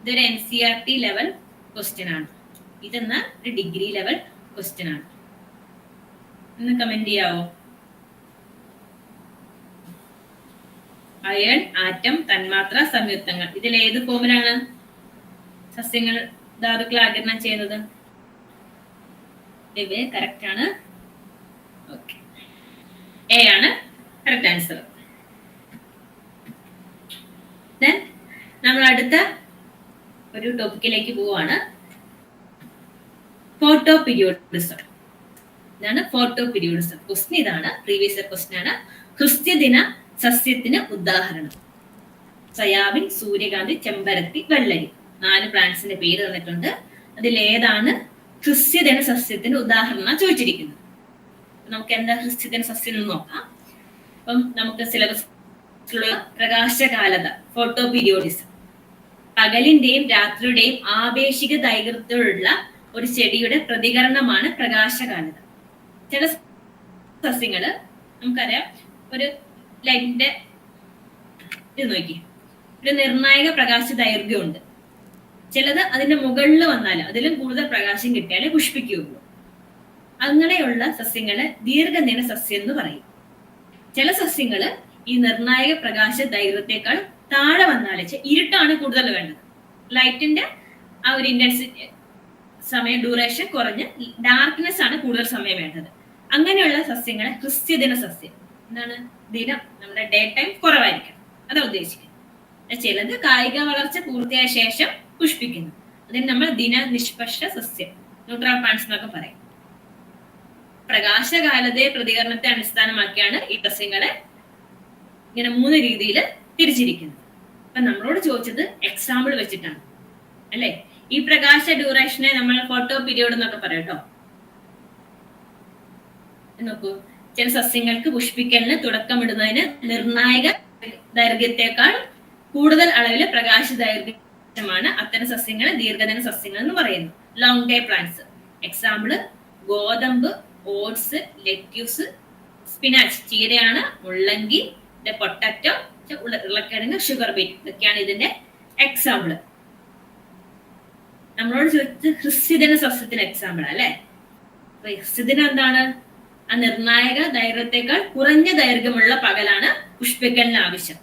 ഇതൊരു NCERT ലെവൽ ക്വസ്റ്റ്യൻ ആണ്. ഇതെന്ന ഒരു ഡിഗ്രി ലെവൽ ക്വസ്റ്റ്യൻ ആണ്. ഒന്ന് കമന്റ് ചെയ്യാവോ? അയൺ, ആറ്റം, തന്മാത്ര, സംയുക്തങ്ങൾ, ഇതിൽ ഏത് ഫോമിലാണ് സസ്യങ്ങൾ ധാതുക്കൾ ആഗിരണം ചെയ്യുന്നത്? ഇവ കറക്റ്റ് ആണ്. ഓക്കെ, എ ആണ് കറക്റ്റ് ആൻസർ. ദെൻ നമ്മൾ അടുത്ത ഒരു ടോപ്പിക്കിലേക്ക് പോവാണ്. Photo periodism. ഇതാണ് ഫോട്ടോ പീരിയോഡിസം. ക്വസ്റ്റ്യൻ ഇതാണ്, പ്രീവിയസ് ഇയർ ക്വസ്റ്റ്യൻ ആണ്. ക്രിസ്ത്യദിന സസ്യത്തിന് ഉദാഹരണം: സയാബിൻ, സൂര്യകാന്തി, ചെമ്പരത്തി, വെള്ളരി. 4 പ്ലാന്റ്സിന്റെ പേര് തന്നിട്ടുണ്ട്. അതിൽ ഏതാണ് ക്രിസ്ത്യദിന സസ്യത്തിന് ഉദാഹരണം ചോദിച്ചിരിക്കുന്നത്? നമുക്ക് എന്താ ക്രിസ്ത്യദിന സസ്യം എന്ന് നോക്കാം. അപ്പം നമുക്ക് സിലബസ് പ്രകാശകാലത, ഫോട്ടോ പീരിയോഡിസം. പകലിന്റെയും രാത്രിയുടെയും ആപേക്ഷിക ദൈർഘ്യത്തിലുള്ള ഒരു ചെടിയുടെ പ്രതികരണമാണ് പ്രകാശകാലത. ചില സസ്യങ്ങള് നമുക്കറിയാം ഒരു ലൈറ്റിന്റെ ഇത് നോക്കി ഒരു നിർണായക പ്രകാശ ദൈർഘ്യമുണ്ട്. ചിലത് അതിന്റെ മുകളിൽ വന്നാൽ അതിലും കൂടുതൽ പ്രകാശം കിട്ടിയാലേ പുഷ്പിക്കുകയുള്ളൂ. അങ്ങനെയുള്ള സസ്യങ്ങളെ ദീർഘദിന സസ്യം എന്ന് പറയും. ചില സസ്യങ്ങള് ഈ നിർണായക പ്രകാശ ദൈർഘ്യത്തെക്കാൾ താഴെ വന്നാലേ, ഇരുട്ടാണ് കൂടുതൽ വേണ്ടത്, ലൈറ്റിന്റെ ആ ഒരു ഇന്റൻസിറ്റി സമയം ഡ്യൂറേഷൻ കുറഞ്ഞ് ഡാർക്ക്നെസ് ആണ് കൂടുതൽ സമയം വേണ്ടത്. അങ്ങനെയുള്ള സസ്യങ്ങളെ ഹ്രസ്വദിന സസ്യം. എന്താണ്? ദിനം നമ്മുടെ ഡേ ടൈം കുറവായിരിക്കണം, അതാ ഉദ്ദേശിക്കുന്നത്. ചിലത് കായിക വളർച്ച പൂർത്തിയായ ശേഷം പുഷ്പിക്കുന്നു, അതിന് നമ്മൾ ദിന നിഷ്പക്ഷ സസ്യം, ന്യൂട്രൽ പ്ലാന്റ്സ് എന്നൊക്കെ പറയും. പ്രകാശകാലത്തെ പ്രതികരണത്തെ അടിസ്ഥാനമാക്കിയാണ് ഈ സസ്യങ്ങളെ ഇങ്ങനെ 3 രീതിയിൽ തിരിച്ചിരിക്കുന്നത്. അപ്പൊ നമ്മളോട് ചോദിച്ചത് എക്സാമ്പിൾ വെച്ചിട്ടാണ് അല്ലെ. ഈ പ്രകാശ ഡ്യൂറേഷനെ നമ്മൾ ഫോട്ടോ പീരിയോഡ് എന്നൊക്കെ പറയും കേട്ടോ. നോക്കൂ, ചില സസ്യങ്ങൾക്ക് പുഷ്പിക്കലിന് തുടക്കമിടുന്നതിന് നിർണായക ദൈർഘ്യത്തെക്കാൾ കൂടുതൽ അളവില് പ്രകാശ ദൈർഘ്യമാണ് അത്തരം സസ്യങ്ങളെ ദീർഘദിന സസ്യങ്ങൾ എന്ന് പറയുന്നു. Long day plants. എക്സാമ്പിള് ഗോതമ്പ്, ഓട്സ്, ലെറ്റ്യൂസ്, സ്പിനാച്ച് ചീരയാണ്, മുള്ളങ്കി, പൊട്ടറ്റോ, ഉരുളക്കിഴങ്ങ്, ഷുഗർ ബീറ്റ്, ഇതൊക്കെയാണ് ഇതിന്റെ എക്സാമ്പിള്. നമ്മളോട് ചോദിച്ചത് ഹ്രസ്വദിന സസ്യത്തിന് എക്സാമ്പിൾ അല്ലെ. ഹ്രസ്വദിനം എന്താണ്? ആ നിർണായക ദൈർഘ്യത്തെക്കാൾ കുറഞ്ഞ ദൈർഘ്യമുള്ള പകലാണ് പുഷ്പിക്കലിന് ആവശ്യം.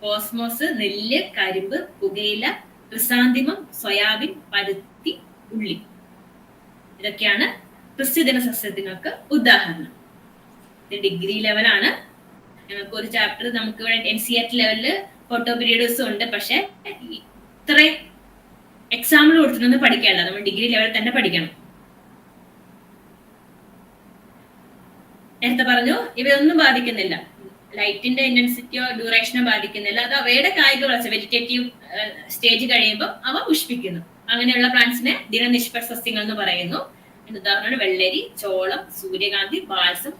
കോസ്മോസ്, നെല്ല്, കരിമ്പ്, പുകയില, ക്രിസാന്തിമം, സോയാബീൻ, പരുത്തി, ഉള്ളി, ഇതൊക്കെയാണ് ഹ്രസ്വദിന സസ്യങ്ങൾക്ക് ഉദാഹരണം. ഇത് ഡിഗ്രി ലെവലാണ്. ഞങ്ങൾക്ക് ഒരു ചാപ്റ്റർ നമുക്ക് ഇവിടെ NCERT ലെവലില് ഫോട്ടോ പീരീഡ്സും ഉണ്ട്. പക്ഷെ ഇത്രയും എക്സാമ്പിൾ കൊടുത്തിട്ടൊന്നും പഠിക്കാനില്ല, നമ്മൾ ഡിഗ്രി ലെവലിൽ തന്നെ പഠിക്കണം. നേരത്തെ പറഞ്ഞു ഇവയൊന്നും ബാധിക്കുന്നില്ല, ലൈറ്റിന്റെ ഇന്റൻസിറ്റിയോ ഡ്യൂറേഷനോ ബാധിക്കുന്നില്ല. അത് അവയുടെ കായിക വളർച്ച വെജിറ്റേറ്റീവ് സ്റ്റേജ് കഴിയുമ്പോൾ അവ പുഷ്പിക്കുന്നു. അങ്ങനെയുള്ള പ്ലാന്റ്സിനെ ദിനനിഷ്പക്ഷ സസ്യങ്ങൾ എന്ന് പറയുന്നു. ഉദാഹരണം വെള്ളരി, ചോളം, സൂര്യകാന്തി, ബാൽസം.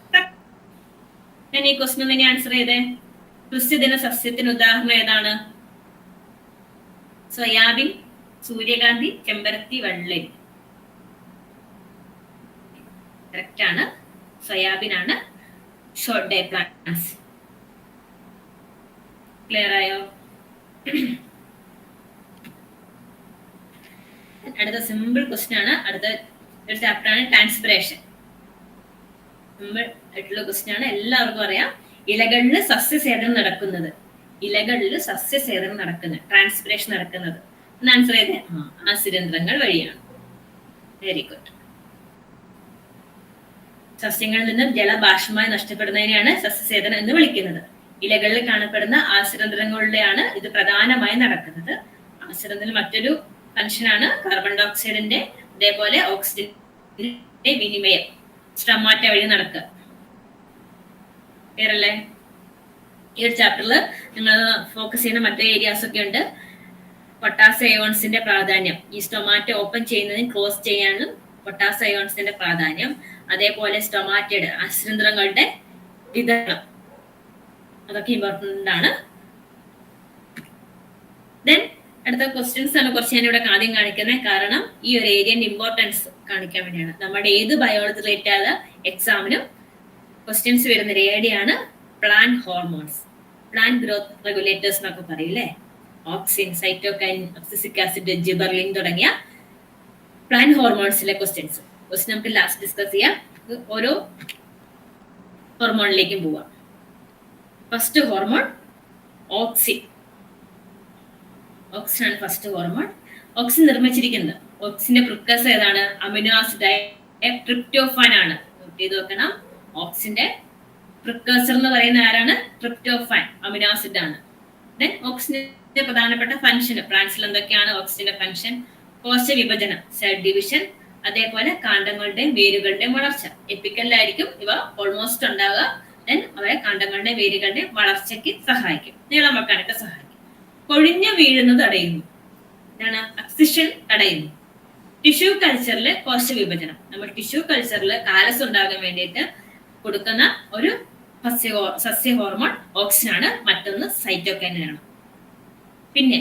ഞാൻ ഈ ക്വസ്റ്റ്യൻ തന്നെ ആൻസർ ചെയ്തേ. ഹ്രസ്വദിന സസ്യത്തിന് ഉദാഹരണം ഏതാണ്? സോയാബീൻ, സൂര്യകാന്തി, ചെമ്പരത്തി, വെള്ളരി. കറക്റ്റ് ആണ്, സോയാബീൻ ആണ് ഷോർട്ട് ഡേ പ്ലാന്റ്സ്. ക്ലിയർ ആയോ? അടുത്ത സിമ്പിൾ ക്വസ്റ്റ്യൻ ആണ്. അടുത്ത ഒരു ചാപ്റ്റർ ആണ് ട്രാൻസ്പിറേഷൻ. സിമ്പിൾ ആയിട്ടുള്ള ക്വസ്റ്റ്യൻ ആണ്, എല്ലാവർക്കും അറിയാം. ഇലകളിൽ സസ്യസേചനം നടക്കുന്നത്, ട്രാൻസ്പിറേഷൻ നടക്കുന്നത് ആൻസർ ചെയ്തേ. ആസ്യരന്ധ്രങ്ങൾ വഴിയാണ്. Very good. സസ്യങ്ങളിൽ നിന്ന് ജലബാഷ്പമായി നഷ്ടപ്പെടുന്നതിനെയാണ് സസ്യസേചനം എന്ന് വിളിക്കുന്നത്. ഇലകളിൽ കാണപ്പെടുന്ന ആസ്യരന്ധ്രങ്ങളിലെയാണ് ഇത് പ്രധാനമായി നടക്കുന്നത്. ആസ്യരന്ധ്രം മറ്റൊരു ഫംഗ്ഷനാണ് കാർബൺ ഡൈ ഓക്സൈഡിന്റെ അതേപോലെ ഓക്സിജന്റെ വിനിമയം സ്ട്രമാറ്റ വഴി നടക്കുക. ക്ലിയറല്ലേ? ഈ ഒരു ചാപ്റ്ററിൽ നിങ്ങൾ ഫോക്കസ് ചെയ്യുന്ന മറ്റു ഏരിയാസ് ഒക്കെ ഉണ്ട്. പൊട്ടാസ്യം അയോൺസിന്റെ പ്രാധാന്യം, ഈ സ്റ്റൊമാറ്റ ഓപ്പൺ ചെയ്യുന്നതിന് ക്ലോസ് ചെയ്യാനും പൊട്ടാസ്യം അയോൺസിന്റെ പ്രാധാന്യം, അതേപോലെ സ്റ്റൊമാറ്റയുടെ ആസ്യരന്ധ്രങ്ങളുടെ വിതരണം, അതൊക്കെ ഇമ്പോർട്ടന്റ് ആണ്. ദെൻ അടുത്ത ക്വസ്റ്റ്യൻസ് ആണ് കുറച്ച് ഞാൻ ഇവിടെ ആദ്യം കാണിക്കുന്നത്. കാരണം ഈ ഒരു ഏരിയന്റെ ഇമ്പോർട്ടൻസ് കാണിക്കാൻ വേണ്ടിയാണ്. നമ്മുടെ ഏത് ബയോളജി റിലേറ്റഡ് ആയ എക്സാമിനും ക്വസ്റ്റ്യൻസ് വരുന്ന ഒരു ഏരിയയാണ് plant hormones, plant growth regulators എന്നൊക്കെ പറയില്ലേ. ഓക്സിൻ, സൈറ്റോകൈൻ, ഒക്സിസിക് ആസിഡ്, ജിബർലിൻ തുടങ്ങിയ പ്ലാന്റ് ഹോർമോൺസിലെ ക്വസ്റ്റ്യൻസ് നമുക്ക് ലാസ്റ്റ് ഡിസ്കസ് ചെയ്യാം. ഓരോ ഹോർമോണിലേക്കും പോവാം. First hormone auxin. ഓക്സിൻ ആണ് ഫസ്റ്റ് ഹോർമോൺ. ഓക്സിൻ നിർമ്മിച്ചിരിക്കുന്നത്, ഓക്സിന്റെ പ്രിക്കസർ ഏതാണ്? അമിനോ ആസിഡ് ട്രിപ്റ്റോഫാൻ ആണ്. ചെയ്ത് നോക്കണം. ഓക്സിന്റെ പ്രിക്കസർ എന്ന് പറയുന്ന ആരാണ്? ട്രിപ്റ്റോഫാൻ, അമിനോ ആസിഡ് ആണ്. ദെൻ ഓക്സിന്റെ പ്രധാനപ്പെട്ട ഫംഗ്ഷൻ, പ്ലാന്റ്സിൽ എന്തൊക്കെയാണ് ഓക്സിന്റെ ഫംഗ്ഷൻ? കോശ വിഭജനം, സെൽ ഡിവിഷൻ, അതേപോലെ കാണ്ഡങ്ങളുടെയും വേരുകളുടെയും വളർച്ച. എപ്പിക്കലിലായിരിക്കും ഇവ ഓൾമോസ്റ്റ് ഉണ്ടാവുക. ദെൻ അവയെ കാണ്ഡങ്ങളുടെയും വേരുകളുടെയും വളർച്ചയ്ക്ക് സഹായിക്കും, നീളം വെക്കാനൊക്കെ സഹായിക്കും. കൊഴിഞ്ഞു വീഴുന്നത് തടയുന്നു, എന്താണ്? അക്സിഷൻ തടയുന്നു. ടിഷ്യൂ കൾച്ചറിലെ കോശ വിഭജനം, നമ്മൾ ടിഷ്യൂ കൾച്ചറിൽ കാലസ് ഉണ്ടാകാൻ വേണ്ടിയിട്ട് കൊടുക്കുന്ന ഒരു സസ്യ ഹോർമോൺ ഓക്സിൻ ആണ്. മറ്റൊന്ന് സൈറ്റോകൈനാണ്. പിന്നെ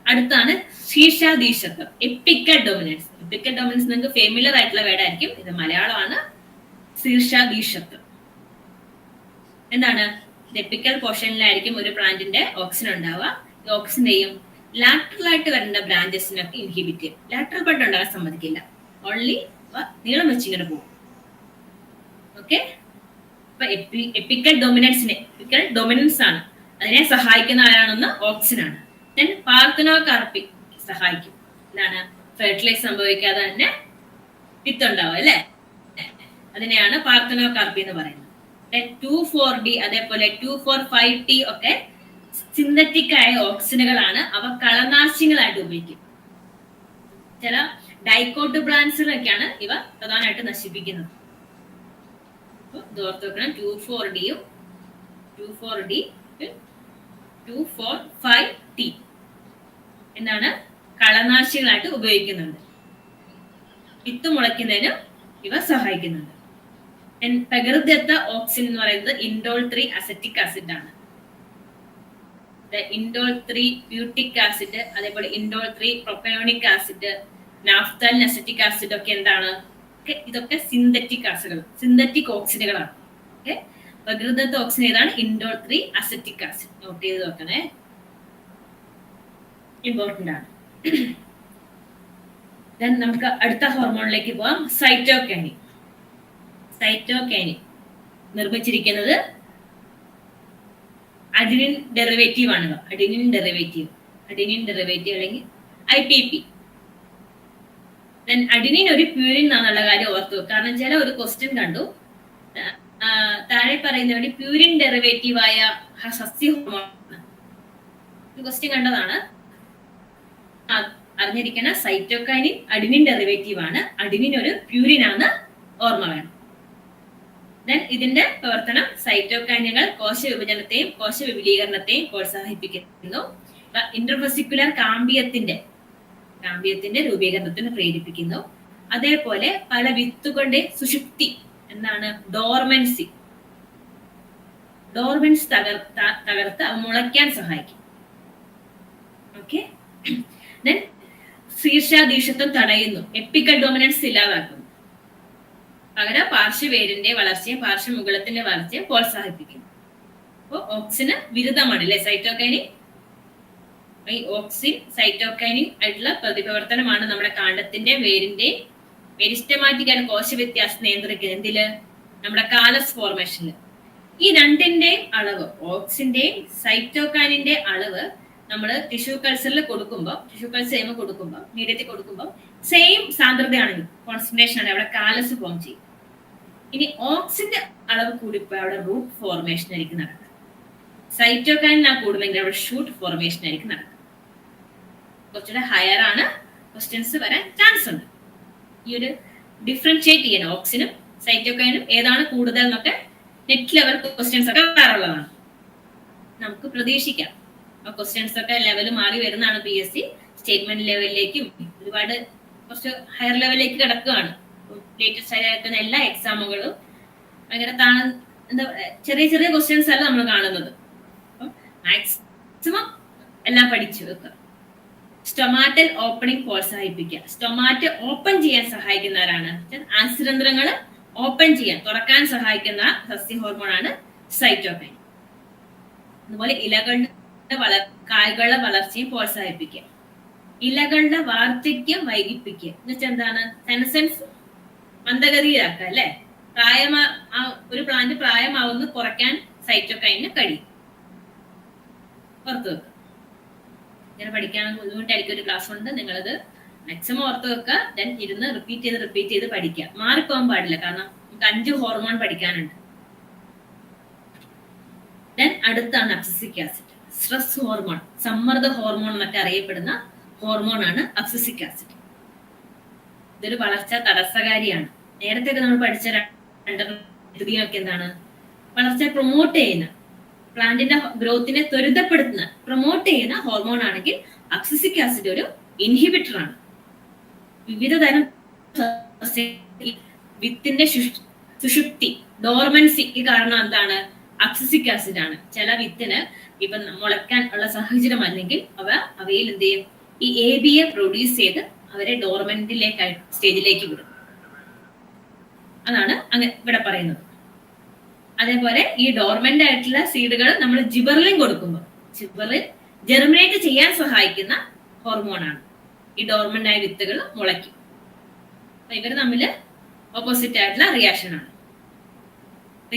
അടുത്താണ് ശീർഷാധീശത്വം, എപ്പിക്കൽ ഡൊമിനൻസ്. എപ്പിക്കൽ ഡൊമിനൻസ് നിങ്ങൾക്ക് ഫെമിലർ ആയിട്ടുള്ള വേർഡ് ആയിരിക്കും, ഇത് മലയാളമാണ്. ശീർഷാധീശത്വം എന്താണ്? എപ്പിക്കൽ പോർഷനിലായിരിക്കും ഒരു പ്ലാന്റിന്റെ ഓക്സിൻ ഉണ്ടാവുക. ഈ ഓക്സിനെയും ലാറ്ററൽ ആയിട്ട് വരേണ്ട ബ്രാഞ്ചസിനൊക്കെ ഇൻഹിബിറ്റ് ചെയ്യും. ലാറ്ററൽ ബഡ് ഉണ്ടാകാൻ സമ്മതിക്കില്ല. ഓൺലി നീളം വെച്ച് ഇങ്ങനെ പോകും. ഓക്കെ, അപ്പൊ എപ്പിക്കൽ ഡൊമിനൻസ് ആണ്. അതിനെ സഹായിക്കുന്ന ആരാണെന്ന് ഓക്സിൻ ആണ്. ദെൻ പാർത്തനോകാർപ്പി സഹായിക്കും. എന്താണ്? ഫെർട്ടിലൈസ് സംഭവിക്കാതെ തന്നെ വിത്തുണ്ടാവും അല്ലെ, അതിനെയാണ് പാർത്തനോകാർപ്പി എന്ന് പറയുന്നത്. 2,4-D അതേപോലെ 2,4,5-T ഒക്കെ സിന്തറ്റിക് ആയ ഓക്സിനുകളാണ്. അവ കളനാശികളായിട്ട് ഉപയോഗിക്കും. ചില ഡൈക്കോട്ട് പ്ലാന്റ്സിലൊക്കെയാണ് ഇവ പ്രധാനമായിട്ട് നശിപ്പിക്കുന്നത്. ഇത് ഓർത്ത് വെക്കണം. 2,4-Dയും 2,4-D 2,4,5-T എന്താണ് കളനാശികളായിട്ട് ഉപയോഗിക്കുന്നുണ്ട്. വിത്ത് മുളയ്ക്കുന്നതിന് ഇവ സഹായിക്കുന്നുണ്ട്. പ്രകൃതിദത്ത ഓക്സിൻ എന്ന് പറയുന്നത് ഇൻഡോൾ 3 അസറ്റിക് ആസിഡ് ആണ്. ഇൻഡോൾ 3 ബ്യൂട്ടിക് ആസിഡ്, അതേപോലെ indole 3 propionic acid, നാഫ്താലിൻ acetic acid ഒക്കെ എന്താണ്? ഇതൊക്കെ സിന്തറ്റിക് ആസിഡുകൾ, സിന്തറ്റിക് ഓക്സിനുകളാണ്. ഓക്കെ, പ്രകൃതിദത്ത ഓക്സിൻ ഏതാണ്? Indole 3 acetic acid. നോട്ട് ചെയ്ത് നോക്കണേ, ഇമ്പോർട്ടന്റ് ആണ്. നമുക്ക് അടുത്ത ഹോർമോണിലേക്ക് പോവാം. സൈറ്റോകൈനിൻ. സൈറ്റോകൈനിൻ നിർമ്മിച്ചിരിക്കുന്നത് അഡിനിൻ ഡെറിവേറ്റീവ് ആണ്. അഡിനിൻ ഡെറിവേറ്റീവ് അല്ലെങ്കിൽ IPP. അഡിനിൻ ഒരു പ്യൂരിൻ ആണെന്നുള്ള കാര്യം ഓർത്തു. കാരണം ചില ഒരു ക്വസ്റ്റ്യൻ കണ്ടു, താഴെ പറയുന്ന വേണ്ടി പ്യൂരിൻ ഡെറിവേറ്റീവ് ആയ സസ്യ ഹോർമോൺ ക്വസ്റ്റ്യൻ കണ്ടതാണ്. അറിഞ്ഞിരിക്കുന്ന സൈറ്റോകൈനിൻ അഡിനിൻ ഡെറിവേറ്റീവ് ആണ്. അഡിനിൻ ഒരു പ്യൂരിൻ ആണ്, ഓർമ്മ വേണം. ഇതിന്റെ പ്രവർത്തനം സൈറ്റോകൈനുകൾ കോശ വിഭജനത്തെയും കോശ വിപുലീകരണത്തെയും പ്രോത്സാഹിപ്പിക്കുന്നു. ഇന്റർവെസിക്കുലർ കാമ്പിയത്തിന്റെ രൂപീകരണത്തിന് പ്രേരിപ്പിക്കുന്നു. അതേപോലെ പല വിത്തുകളുടെ സുഷുപ്തി എന്താണ് ഡോർമൻസി തകർത്ത് മുളയ്ക്കാൻ സഹായിക്കും. ഓക്കെ, ശീർഷാധീക്ഷത്വം തടയുന്നു. എപ്പിക്കൽ ഡോമിനൻസ് ഇല്ലാതാക്കുന്നു. പകരം പാർശ്വവേരിന്റെ വളർച്ചയും പാർശ്വമുകുളത്തിന്റെ വളർച്ചയും പ്രോത്സാഹിപ്പിക്കുന്നു. അപ്പോ ഓക്സിന് വിരുദ്ധമാണ് അല്ലെ സൈറ്റോകൈനിൻ. ഈ ഓക്സിൻ സൈറ്റോകൈനിൻ ആയിട്ടുള്ള പ്രതിപ്രവർത്തനമാണ് നമ്മുടെ കാണ്ഡത്തിന്റെ വേരിന്റെ മെരിസ്റ്റമാറ്റിക് കോശ വ്യത്യാസം നിയന്ത്രിക്കുന്നത്. എന്തില്? നമ്മുടെ കാലസ് ഫോർമേഷനിൽ. ഈ രണ്ടിന്റെയും അളവ്, ഓക്സിന്റെയും സൈറ്റോകൈനിന്റെ അളവ് നമ്മൾ ടിഷ്യൂ കൾച്ചറിൽ കൊടുക്കുമ്പോൾ, മീഡിയത്തിൽ കൊടുക്കുമ്പോൾ സെയിം സാന്ദ്രതയാണെങ്കിൽ കോൺസെൻട്രേഷൻ ആണ് അവിടെ കാലസ് ഫോം ചെയ്യും. ഇനി ഓക്സിന്റെ അളവ് കൂടിപ്പോയി അവിടെ റൂട്ട് ഫോർമേഷൻ ആയിരിക്കും നടക്കുക. സൈറ്റോകൈനിൻ കൂടുമെങ്കിൽ അവിടെ ഷൂട്ട് ഫോർമേഷൻ ആയിരിക്കും നടക്കുക. കുറച്ചുകൂടെ ഹയർ ആണ്, ക്വസ്റ്റ്യൻസ് വരാൻ ചാൻസ് ഉണ്ട്. ഈ ഒരു ഡിഫറൻഷിയേറ്റ് ചെയ്യാൻ ഓക്സിനും സൈറ്റോകൈനും ഏതാണ് കൂടുതൽ എന്നൊക്കെ നെറ്റ് ലെവൽ ക്വസ്റ്റ്യൻസ് ഒക്കെ വരാറുള്ളതാണ്. നമുക്ക് പ്രതീക്ഷിക്കാം. ക്വസ്റ്റ്യൻസ് ഒക്കെ ലെവൽ മാറി വരുന്നതാണ്. PSC സ്റ്റേറ്റ്മെന്റ് ലെവലിലേക്കും ഒരുപാട് കുറച്ച് ഹയർ ലെവലിലേക്ക് കിടക്കുകയാണ്. ലേറ്റസ്റ്റ് ആയിട്ടുള്ള എല്ലാ എക്സാമുകളും ഭയങ്കര എന്താ ചെറിയ ചെറിയ ക്വസ്റ്റ്യൻസ് അല്ല നമ്മൾ കാണുന്നത്. അപ്പം മാക്സിമം എല്ലാം പഠിച്ചു വെക്കുക. സ്റ്റൊമാറ്റൽ ഓപ്പണിംഗ് പ്രോത്സാഹിപ്പിക്കുക. സ്റ്റൊമാറ്റ് ഓപ്പൺ ചെയ്യാൻ സഹായിക്കുന്നവരാണ്. ആസ്യരന്ധ്രങ്ങൾ ഓപ്പൺ ചെയ്യാൻ, തുറക്കാൻ സഹായിക്കുന്ന സസ്യ ഹോർമോണാണ് സൈറ്റോകൈൻ. അതുപോലെ കായ്കളുടെ വളർച്ചയും പ്രോത്സാഹിപ്പിക്കുക. ഇലകളുടെ വാർദ്ധക്യം വൈകിപ്പിക്കുക എന്ന് വെച്ചാൽ എന്താണ്? സെൻസൻസ് മന്ദഗതിയിലാക്കുക അല്ലെ. ഒരു പ്ലാന്റ് പ്രായമാവുന്ന കുറയ്ക്കാൻ സൈറ്റോകൈനിന് കഴിയും. ഓർത്ത് വെക്കുക. ഇങ്ങനെ പഠിക്കാൻ ബുദ്ധിമുട്ടായിരിക്കും. ഒരു ക്ലാസ് ഉണ്ട്, നിങ്ങളത് മാക്സിമം ഓർത്ത് വെക്കുക. ദെൻ ഇരുന്ന് റിപ്പീറ്റ് ചെയ്ത് പഠിക്കുക. മാറിപ്പോകാൻ പാടില്ല. കാരണം നമുക്ക് 5 ഹോർമോൺ പഠിക്കാനുണ്ട്. ദെൻ അടുത്താണ് അബ്സിസിക് ആസിഡ്. സ്ട്രെസ് ഹോർമോൺ, സമ്മർദ്ദ ഹോർമോൺ എന്നൊക്കെ അറിയപ്പെടുന്ന ഹോർമോൺ ആണ് അബ്സിസിക് ആസിഡ്. ഇതൊരു വളർച്ച തടസ്സകാരിയാണ്. നേരത്തെ നമ്മൾ പഠിച്ച രണ്ടെണ്ണമൊക്കെ എന്താണ്? വളർച്ച പ്രൊമോട്ട് ചെയ്യുന്ന, പ്ലാന്റിന്റെ ഗ്രോത്തിനെ ത്വരിതപ്പെടുത്തുന്ന, പ്രൊമോട്ട് ചെയ്യുന്ന ഹോർമോൺ ആണെങ്കിൽ അബ്സിസിക് ആസിഡ് ഒരു ഇൻഹിബിറ്റർ ആണ്. വിവിധ തരം വിത്തിന്റെ സുഷുപ്തി, ഡോർമൻസിക്ക് കാരണം എന്താണ്? അബ്സിസിക് ആസിഡ് ആണ്. ചില വിത്തിന് ഇപ്പൊ മുളയ്ക്കാൻ ഉള്ള സാഹചര്യം അല്ലെങ്കിൽ അവയിൽ എന്ത് ചെയ്യും? ഈ ABA പ്രൊഡ്യൂസ് ചെയ്ത് അവരെ ഡോർമെന്റിലേക്ക് സ്റ്റേജിലേക്ക് വിടും. അതാണ് ഇവിടെ പറയുന്നത്. അതേപോലെ ഈ ഡോർമെന്റ് ആയിട്ടുള്ള സീഡുകൾ നമ്മൾ ജിബർലിൻ കൊടുക്കുമ്പോൾ, ജിബർലിൻ ജെർമിനേറ്റ് ചെയ്യാൻ സഹായിക്കുന്ന ഹോർമോണാണ്. ഈ ഡോർമന്റ് ആയ വിത്തുകൾ മുളയ്ക്കും. ഇവർ തമ്മിൽ ഓപ്പോസിറ്റ് ആയിട്ടുള്ള റിയാക്ഷൻ ആണ്.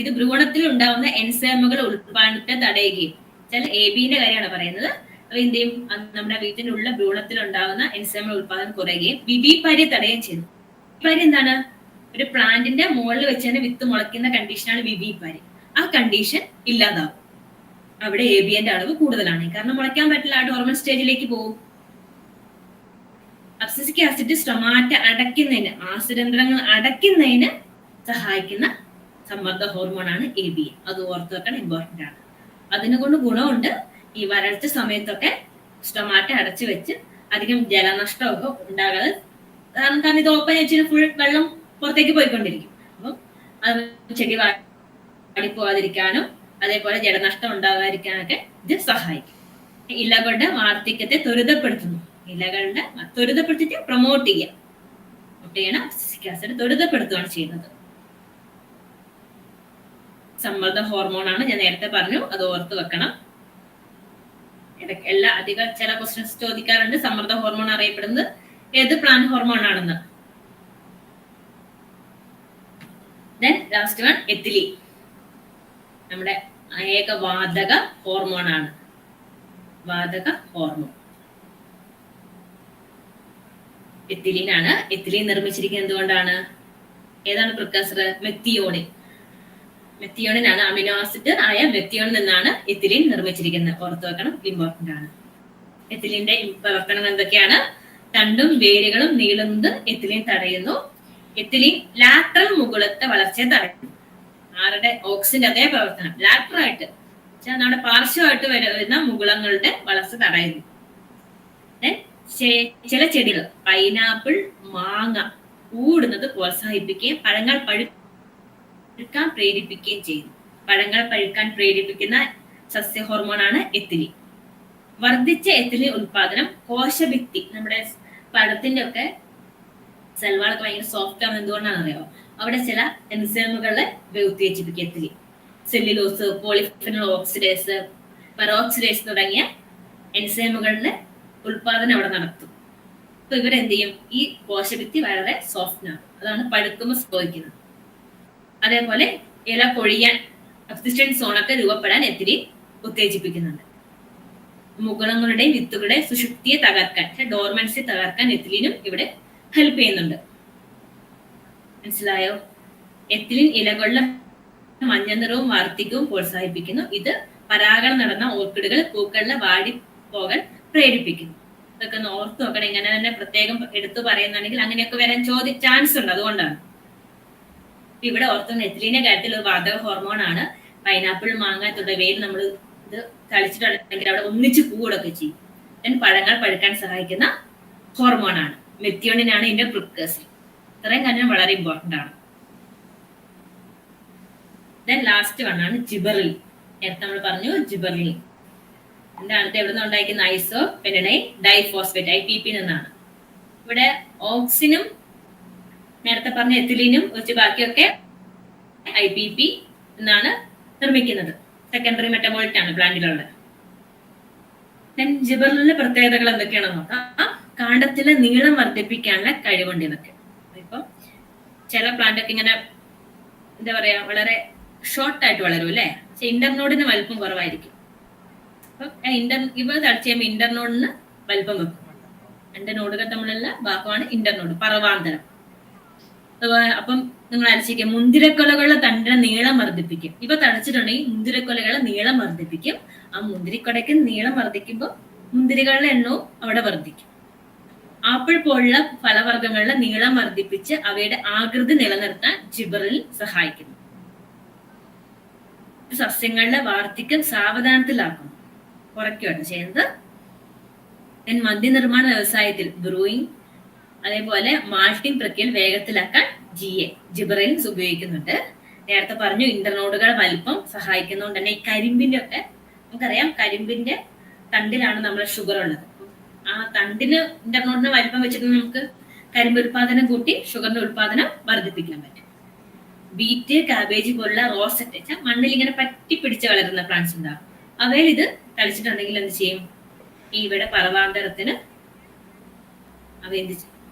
ഇത് ഭ്രൂണത്തിൽ ഉണ്ടാവുന്ന എൻസൈമുകൾ ഉൽപാദനത്തെ തടയുകയും, ചില എബിന്റെ കാര്യമാണ് പറയുന്നത്. അപ്പൊ എന്ത് ചെയ്യും, നമ്മുടെ വീട്ടിലുള്ള ഭ്രൂണത്തിൽ ഉണ്ടാകുന്ന എൻസൈമുകൾ ഉൽപാദനം കുറയുകയും വിവിപാര്യ തടയുകയും ചെയ്യുന്നു. വിവിപാര്യ എന്താണ്? ഒരു പ്ലാന്റിന്റെ മുകളിൽ വെച്ച് തന്നെ വിത്ത് മുളയ്ക്കുന്ന കണ്ടീഷനാണ് വിവിപാര്യ. ആ കണ്ടീഷൻ ഇല്ലാതാവും. അവിടെ എബിന്റെ അളവ് കൂടുതലാണ്. കാരണം മുളയ്ക്കാൻ പറ്റില്ല, ആ ഡോർമന്റ് സ്റ്റേജിലേക്ക് പോകും. അബ്സിസിക് ആസിഡ് സ്റ്റൊമാറ്റ അടയ്ക്കുന്നതിന്, ആസ്യരന്ധ്രങ്ങൾ അടയ്ക്കുന്നതിന് സഹായിക്കുന്ന സമ്മർദ്ദ ഹോർമോണാണ് എബി. അത് ഓർത്ത് വെക്കാൻ ഇമ്പോർട്ടന്റ് ആണ്. അതിനെ കൊണ്ട് ഗുണമുണ്ട്. ഈ വരൾച്ച സമയത്തൊക്കെ സ്റ്റൊമാറ്റ അടച്ചു വെച്ച് അധികം ജലനഷ്ടമൊക്കെ ഉണ്ടാകാതെ, കാരണം ഇത് ഓപ്പൺ വെച്ചിട്ട് ഫുൾ വെള്ളം പുറത്തേക്ക് പോയിക്കൊണ്ടിരിക്കും. അപ്പം അത് ചെടി വാടിപ്പോവാതിരിക്കാനും അതേപോലെ ജലനഷ്ടം ഉണ്ടാകാതിരിക്കാനൊക്കെ ഇത് സഹായിക്കും. ഇലകളുടെ വാർദ്ധക്യത്തെ ത്വരിതപ്പെടുത്തുന്നു. ഇലകളുടെ ത്വരിതപ്പെടുത്തിട്ട് പ്രൊമോട്ട് ചെയ്യാം. അബ്സിസിക് ആസിഡ് ത്വരിതപ്പെടുത്തുകയാണ് ചെയ്യുന്നത്. സമ്മർദ്ദ ഹോർമോണാണ്, ഞാൻ നേരത്തെ പറഞ്ഞു, അത് ഓർത്ത് വെക്കണം. അധികം ചില ക്വസ്റ്റ്യൻസ് ചോദിക്കാറുണ്ട്, സമ്മർദ്ദ ഹോർമോൺ അറിയപ്പെടുന്നത് ഏത് പ്ലാന്റ് ഹോർമോൺ ആണെന്ന്. ലാസ്റ്റ് വൺ എത്തിലീൻ, നമ്മുടെ ഏക വാതക ഹോർമോൺ ആണ്. വാതക ഹോർമോൺ എത്തിലീൻ ആണ്. എത്തിലീൻ നിർമ്മിച്ചിരിക്കുന്നത് എന്തുകൊണ്ടാണ്? ഏതാണ് പ്രിക്കസർ? മെത്തിയോണിൻ. മെത്തിയോണിൻ ആണ്. അമിനോ ആസിഡ് ആയ മെത്തിയോണിൽ നിന്നാണ് എത്തിലീൻ നിർമ്മിച്ചിരിക്കുന്നത്. ഓർത്ത് വെക്കണം, ഇമ്പോർട്ടന്റ് ആണ്. എത്തിലീന്റെ പ്രവർത്തനം എന്തൊക്കെയാണ്? തണ്ടും വേരുകളും നീളുന്നത് എത്തിലീൻ തടയുന്നു. എത്തിലീൻ ലാറ്ററൽ മുകുളത്തെ വളർച്ചയെ തടയുന്നു. ആരുടെ? ഓക്സിന്റെ അതേ പ്രവർത്തനം. ലാറ്ററൽ ആയിട്ട് നമ്മുടെ പാർശ്വമായിട്ട് വരുന്ന മുകുളങ്ങളുടെ വളർച്ച തടയുന്നു. ചില ചെടികൾ, പൈനാപ്പിൾ, മാങ്ങ കൂടുന്നത് പ്രോത്സാഹിപ്പിക്കുകയും പഴങ്ങൾ പഴുക്കാൻ പ്രേരിപ്പിക്കുകയും ചെയ്യുന്നു. പഴങ്ങൾ പഴുക്കാൻ പ്രേരിപ്പിക്കുന്ന സസ്യ ഹോർമോണാണ് എത്തിലീൻ. വർദ്ധിച്ച എത്തിലീൻ ഉൽപാദനം കോശഭിത്തി, നമ്മുടെ പഴത്തിന്റെ ഒക്കെ സെൽവാളൊക്കെ ഭയങ്കര സോഫ്റ്റ് ആണ്. എന്തുകൊണ്ടാണെന്ന് അറിയാമോ? അവിടെ ചില എൻസൈമുകളെ ഉത്തേജിപ്പിക്കും ethylene. Cellulose, polyphenol oxidase, peroxidase തുടങ്ങിയ എൻസൈമുകളുടെ ഉൽപാദനം അവിടെ നടത്തും. അപ്പൊ ഇവരെന്ത് ചെയ്യും? ഈ കോശഭിത്തി വളരെ സോഫ്റ്റ് ആണ്. അതാണ് പഴുക്കുമ്പോൾ സംഭവിക്കുന്നത്. അതേപോലെ ഇല പൊഴിയാൻ, അബ്സിസ്റ്റന്റ് സോണൊക്കെ രൂപപ്പെടാൻ എത്തിലീൻ ഉത്തേജിപ്പിക്കുന്നുണ്ട്. മുകുളങ്ങളുടെയും വിത്തുകളുടെ സുഷുപ്തിയെ തകർക്കാൻ, ഡോർമൻസി തകർക്കാൻ എത്തിലീനും ഇവിടെ ഹെൽപ്പ് ചെയ്യുന്നുണ്ട്. മനസ്സിലായോ? എത്തിലീൻ ഇലകളുടെ മഞ്ഞ നിറവും വാർദ്ധക്യവും പ്രോത്സാഹിപ്പിക്കുന്നു. ഇത് പരാഗണം നടന്ന ഓർക്കിഡുകൾ പൂക്കളിലെ വാടി പോകാൻ പ്രേരിപ്പിക്കുന്നു. ഇതൊക്കെ ഒന്ന് ഓർത്ത് നോക്കണം. ഇങ്ങനെ തന്നെ പ്രത്യേകം എടുത്തു പറയുന്നുണ്ടെങ്കിൽ അങ്ങനെയൊക്കെ വരാൻ ചാൻസ് ഉണ്ട്. അതുകൊണ്ടാണ് ഇവിടെ ഓർത്തുന്ന എത്തിലീന്റെ കാര്യത്തിൽ ഒരു വാതക ഹോർമോൺ ആണ്. പൈനാപ്പിൾ, മാങ്ങ തുടങ്ങിയവയിൽ നമ്മൾ ഇത് തളിച്ചിട്ടുണ്ടെങ്കിൽ അവിടെ ഒന്നിച്ച് പൂവിടൊക്കെ ചെയ്യും. പഴങ്ങൾ പഴുക്കാൻ സഹായിക്കുന്ന ഹോർമോൺ ആണ്. മെത്തിയോണിനാണ് ഇതിന്റെ പ്രിക്കസർ. ഇത്രയും കാര്യം വളരെ ഇമ്പോർട്ടന്റ് ആണ്. ലാസ്റ്റ് വൺ ആണ് ജിബറിൽ. നേരത്തെ നമ്മൾ പറഞ്ഞു ജിബറിൽ എന്താണ്? എവിടെ നിന്ന് ഉണ്ടായിരിക്കുന്ന? ഐസോ പെനൈൻ ഡൈഫോസ്ഫേറ്റ്, IPP നിന്നാണ്. ഇവിടെ ഓക്സിനും നേരത്തെ പറഞ്ഞ എത്തിലീനും വെച്ച് ബാക്കിയൊക്കെ IPP എന്നാണ് നിർമ്മിക്കുന്നത്. സെക്കൻഡറി മെറ്റബോളിറ്റ് ആണ് പ്ലാന്റിലുള്ള. ജിബറിലിന്റെ പ്രത്യേകതകൾ എന്തൊക്കെയാണെന്ന് നോക്കാം. കാണ്ഡത്തിലെ നീളം വർദ്ധിപ്പിക്കാനുള്ള കഴിവുണ്ട് ഇതൊക്കെ. ഇപ്പം ചില പ്ലാന്റ് ഒക്കെ ഇങ്ങനെ എന്താ പറയാ, വളരെ ഷോർട്ട് ആയിട്ട് വളരും അല്ലെ. പക്ഷെ ഇന്റർനോഡിന് വലിപ്പം കുറവായിരിക്കും. അപ്പം ഇവ തളിച്ച് ചെയ്യുമ്പോൾ ഇന്റർനോഡിന് വലിപ്പം വെക്കും. രണ്ട് നോഡുകൾ തമ്മിലുള്ള ഭാഗമാണ് ഇന്റർനോഡ്, പർവാന്തരം. അപ്പം നിങ്ങൾ അരച്ചിരിക്കുക, മുന്തിരക്കൊലകളുടെ തണ്ടിനെ നീളം വർദ്ധിപ്പിക്കും. ഇവ തളിച്ചിട്ടുണ്ടെങ്കിൽ മുന്തിരക്കൊലകളെ നീളം വർദ്ധിപ്പിക്കും. ആ മുന്തിരിക്കൊലയ്ക്ക് നീളം വർദ്ധിക്കുമ്പോൾ മുന്തിരികളുടെ എണ്ണവും അവിടെ വർദ്ധിക്കും. ആപ്പിൾ പോലുള്ള ഫലവർഗ്ഗങ്ങളുടെ നീളം വർദ്ധിപ്പിച്ച് അവയുടെ ആകൃതി നിലനിർത്താൻ ജിബറിൽ സഹായിക്കുന്നു. സസ്യങ്ങളുടെ വാർദ്ധക്യം സാവധാനത്തിലാക്കുന്നു, കുറയ്ക്കുകയാണ് ചെയ്യുന്നത്. മദ്യനിർമ്മാണ വ്യവസായത്തിൽ ബ്രൂയിങ് അതേപോലെ മാൾട്ടിംഗ് പ്രക്രിയ വേഗത്തിലാക്കാൻ ജിബറിൽസ് ഉപയോഗിക്കുന്നുണ്ട്. നേരത്തെ പറഞ്ഞു ഇന്റർനോഡുകൾ വലിപ്പം സഹായിക്കുന്നതുകൊണ്ട് തന്നെ ഈ കരിമ്പിന്റെ ഒക്കെ നമുക്കറിയാം, കരിമ്പിന്റെ തണ്ടിലാണ് നമ്മുടെ ഷുഗർ ഉള്ളത്. ആ തണ്ടിന് ഇന്റർനോഡിന് വലിപ്പം വെച്ചിട്ട് നമുക്ക് കരിമ്പ് ഉൽപാദനം കൂട്ടി ഷുഗറിന്റെ ഉൽപാദനം വർദ്ധിപ്പിക്കാൻ പറ്റും. ബീറ്റ്, കാബേജ് പോലുള്ള റോസറ്റ് മണ്ണിൽ ഇങ്ങനെ പറ്റി പിടിച്ച് വളരുന്ന പ്ലാന്റ്സ് ഉണ്ടാകും. അവയിൽ ഇത് തളിച്ചിട്ടുണ്ടെങ്കിൽ എന്ത് ചെയ്യും? ഇവിടെ പർവാന്തരത്തിന്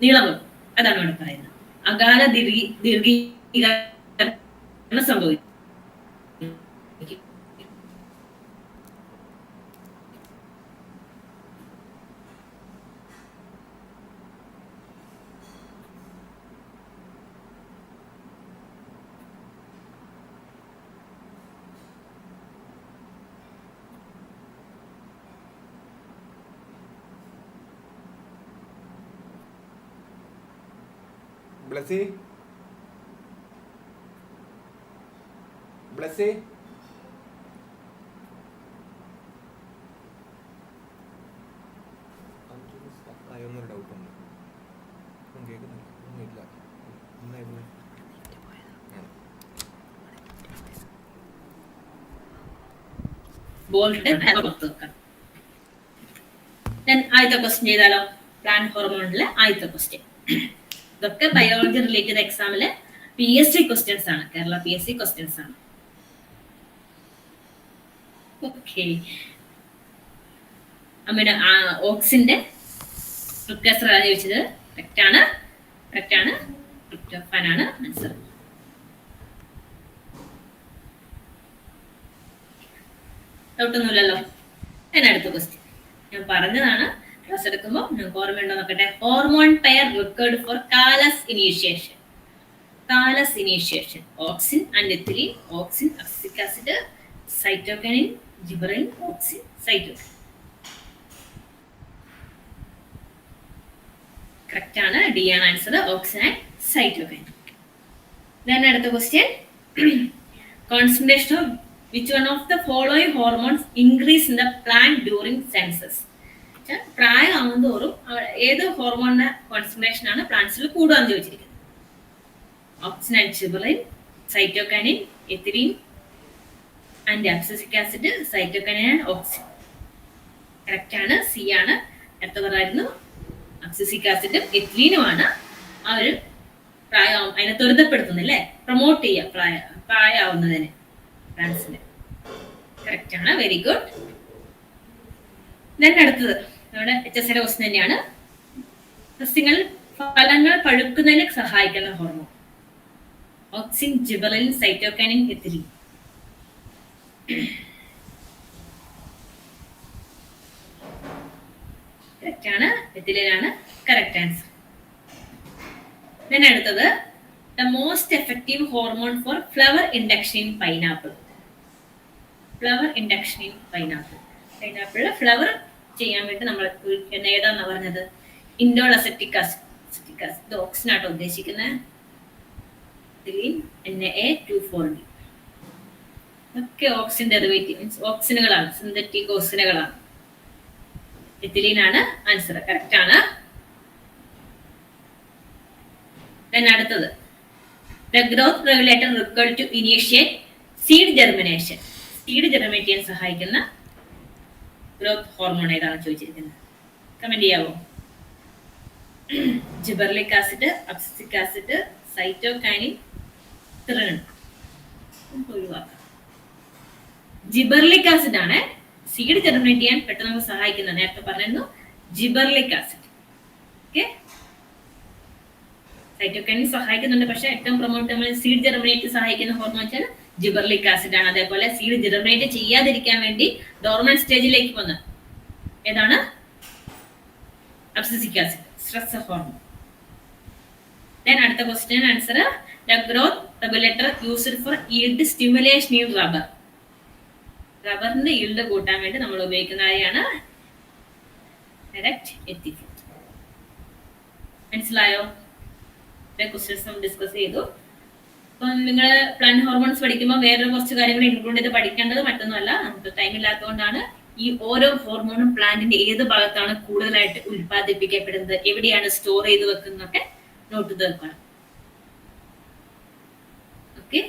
നീളം വെക്കും. അതാണ് ഇവിടെ പറയുന്നത്. അകാല ദീർഘീകരണം സംഭവിക്കും. ബ്ലസ്സി ബ്ലസ്സി ഒന്നൊരു ഡൗട്ടുണ്ട്. ഒന്നും കേൾക്കുന്നില്ല, ഒന്നുമില്ല. ആദ്യത്തെ ക്വസ്റ്റ്യൻ ചെയ്താലോ? പ്ലാന്റ് ഹോർമോണിലെ ആദ്യത്തെ ക്വസ്റ്റ്യൻ. ഇതൊക്കെ ബയോളജി റിലേറ്റഡ് എക്സാമില് PSC ക്വസ്റ്റ്യൻസ് ആണ്. കേരള PSC ക്വസ്റ്റ്യൻസ് ആണ്. ഓക്കെ, അമ്മയുടെ ഓക്സിന്റെ പ്രിക്കസർ ആണ് ചോദിച്ചത്. കറക്റ്റ് ആണ്. ട്രിപ്റ്റോഫാൻ ആണ് ആൻസർ. ഡൗട്ടൊന്നുമില്ലല്ലോ. അടുത്ത ക്വസ്റ്റ്യൻ ഞാൻ പറഞ്ഞതാണ്. ക്ലാസ് എടുക്കുമ്പോൾ നിങ്ങൾക്ക് ഓർമ്മയുണ്ടോ നോക്കട്ടെ. Hormone pair required for callus initiation. Auxin and ethylene, auxin acetic acid, cytokinin, gibberellin, auxin cytokine. Correct ആണ്. ഡി ആണ് ആൻസർ. Auxin and cytokine. അടുത്ത question. Concentration of which one of the following hormones increase in the plant during census? പ്രായമാകും തോറും ഏത് ഹോർമോണിന്റെ concentration ആണ് പ്ലാന്റ്സിൽ കൂടുകയെന്ന് ചോദിച്ചിരിക്കുന്നത്. Auxin and ജിബറലിൻ, cytokinin, ethylene and abscisic acid, cytokinin and auxin. Correct ആണ്. C ആണ്. അടുത്ത പറയായിരുന്നു abscisic ആസിഡും എത്തിലീനുമാണ് ആ ഒരു പ്രായം അതിനെ ത്വരിതപ്പെടുത്തുന്നില്ലേ, പ്രൊമോട്ട് ചെയ്യുക പ്രായമാവുന്നതിന് പ്ലാന്റ്സിന്. കറക്റ്റ് ആണ്. Very good. അടുത്തത് നമ്മുടെ HSC ക്വസ്റ്റ്യൻ തന്നെയാണ്. സസ്യങ്ങൾ ഫലങ്ങൾ പഴുക്കുന്നതിന് സഹായിക്കുന്ന hormone. Auxin, ജിബറലിൻ, cytokinin, ethylene. Correct ആണ്. എത്തിലീൻ ആണ് കറക്റ്റ് ആൻസർ. അടുത്തത് the most effective hormone for flower induction in pineapple. പൈനാപ്പിളിലെ ഫ്ലവർ ചെയ്യാൻ വേണ്ടി നമ്മൾ ഏതാന്ന് പറഞ്ഞത്? Indole acetic acid. ഓക്സിൻ ആട്ടോ ഉദ്ദേശിക്കുന്നത്. Na2,4-D ഒക്കെ ഓക്സിൻ ഡെറിവേറ്റീവ്, മീൻസ് ഓക്സിനുകളാണ്, സിന്തറ്റിക് ഓക്സിനുകളാണ്. എത്തിലീൻ ആണ് ആൻസർ. കറക്റ്റ് ആണ്. അടുത്തത് the growth regulator required to initiate seed germination. Seed germinate ചെയ്യാൻ സഹായിക്കുന്ന ഗ്രോത്ത് ഹോർമോൺ ഏതാണ് ചോദിച്ചിരിക്കുന്നത്? കമന്റ് ചെയ്യാവോ? Gibberellic acid, abscisic acid, cytokinin, ത്രിണിൻ. ഒഴിവാക്കാം. ജിബർലിക് ആസിഡ് ആണ് സീഡ് ജെർമിനേറ്റ് ചെയ്യാൻ പെട്ടെന്ന് നമുക്ക് സഹായിക്കുന്നത്. നേരത്തെ പറഞ്ഞിരുന്നു ജിബർലിക് ആസിഡ്. ഓക്കെ, സൈറ്റോകൈനിൻ സഹായിക്കുന്നുണ്ട്, പക്ഷെ ഏറ്റവും പ്രൊമോട്ട് നമ്മൾ സീഡ് ജെർമിനേറ്റ് സഹായിക്കുന്ന ഹോർമോൺ വെച്ചാൽ ജിബർലിക് ആസിഡ് ആണ്. അതേപോലെ സീഡ് ജെർമിനേറ്റ് ചെയ്യാതിരിക്കാൻ വേണ്ടി ഡോർമന്റ് സ്റ്റേജിലേക്ക് വന്ന് ഏതാണ്? Abscisic acid, stress hormone. അടുത്ത question answer. The growth regulator used for yield stimulation in rubber. റബ്ബറിന്റെ yield കൂട്ടാൻ വേണ്ടി നമ്മൾ ഉപയോഗിക്കുന്നതാണ് ഡയറക്റ്റ് എത്തിഫിൻ. മനസ്സിലായോ? ക്വസ്റ്റ്യൻസ് നമ്മൾ ഡിസ്കസ് ചെയ്തു. അപ്പം നിങ്ങൾ പ്ലാന്റ് ഹോർമോൺസ് പഠിക്കുമ്പോൾ വേറെ കുറച്ച് കാര്യങ്ങൾ ഇൻക്ലൂഡ് ചെയ്ത് പഠിക്കേണ്ടത് മറ്റൊന്നുമല്ല. നമുക്ക് ടൈം ഇല്ലാത്തതുകൊണ്ടാണ്. ഈ ഓരോ ഹോർമോണും പ്ലാന്റിന്റെ ഏത് ഭാഗത്താണ് കൂടുതലായിട്ട് ഉൽപ്പാദിപ്പിക്കപ്പെടുന്നത്, എവിടെയാണ് സ്റ്റോർ ചെയ്ത് വെക്കുന്നതൊക്കെ നോട്ട് ചെയ്ത് വെക്കണം. ഓക്കെ,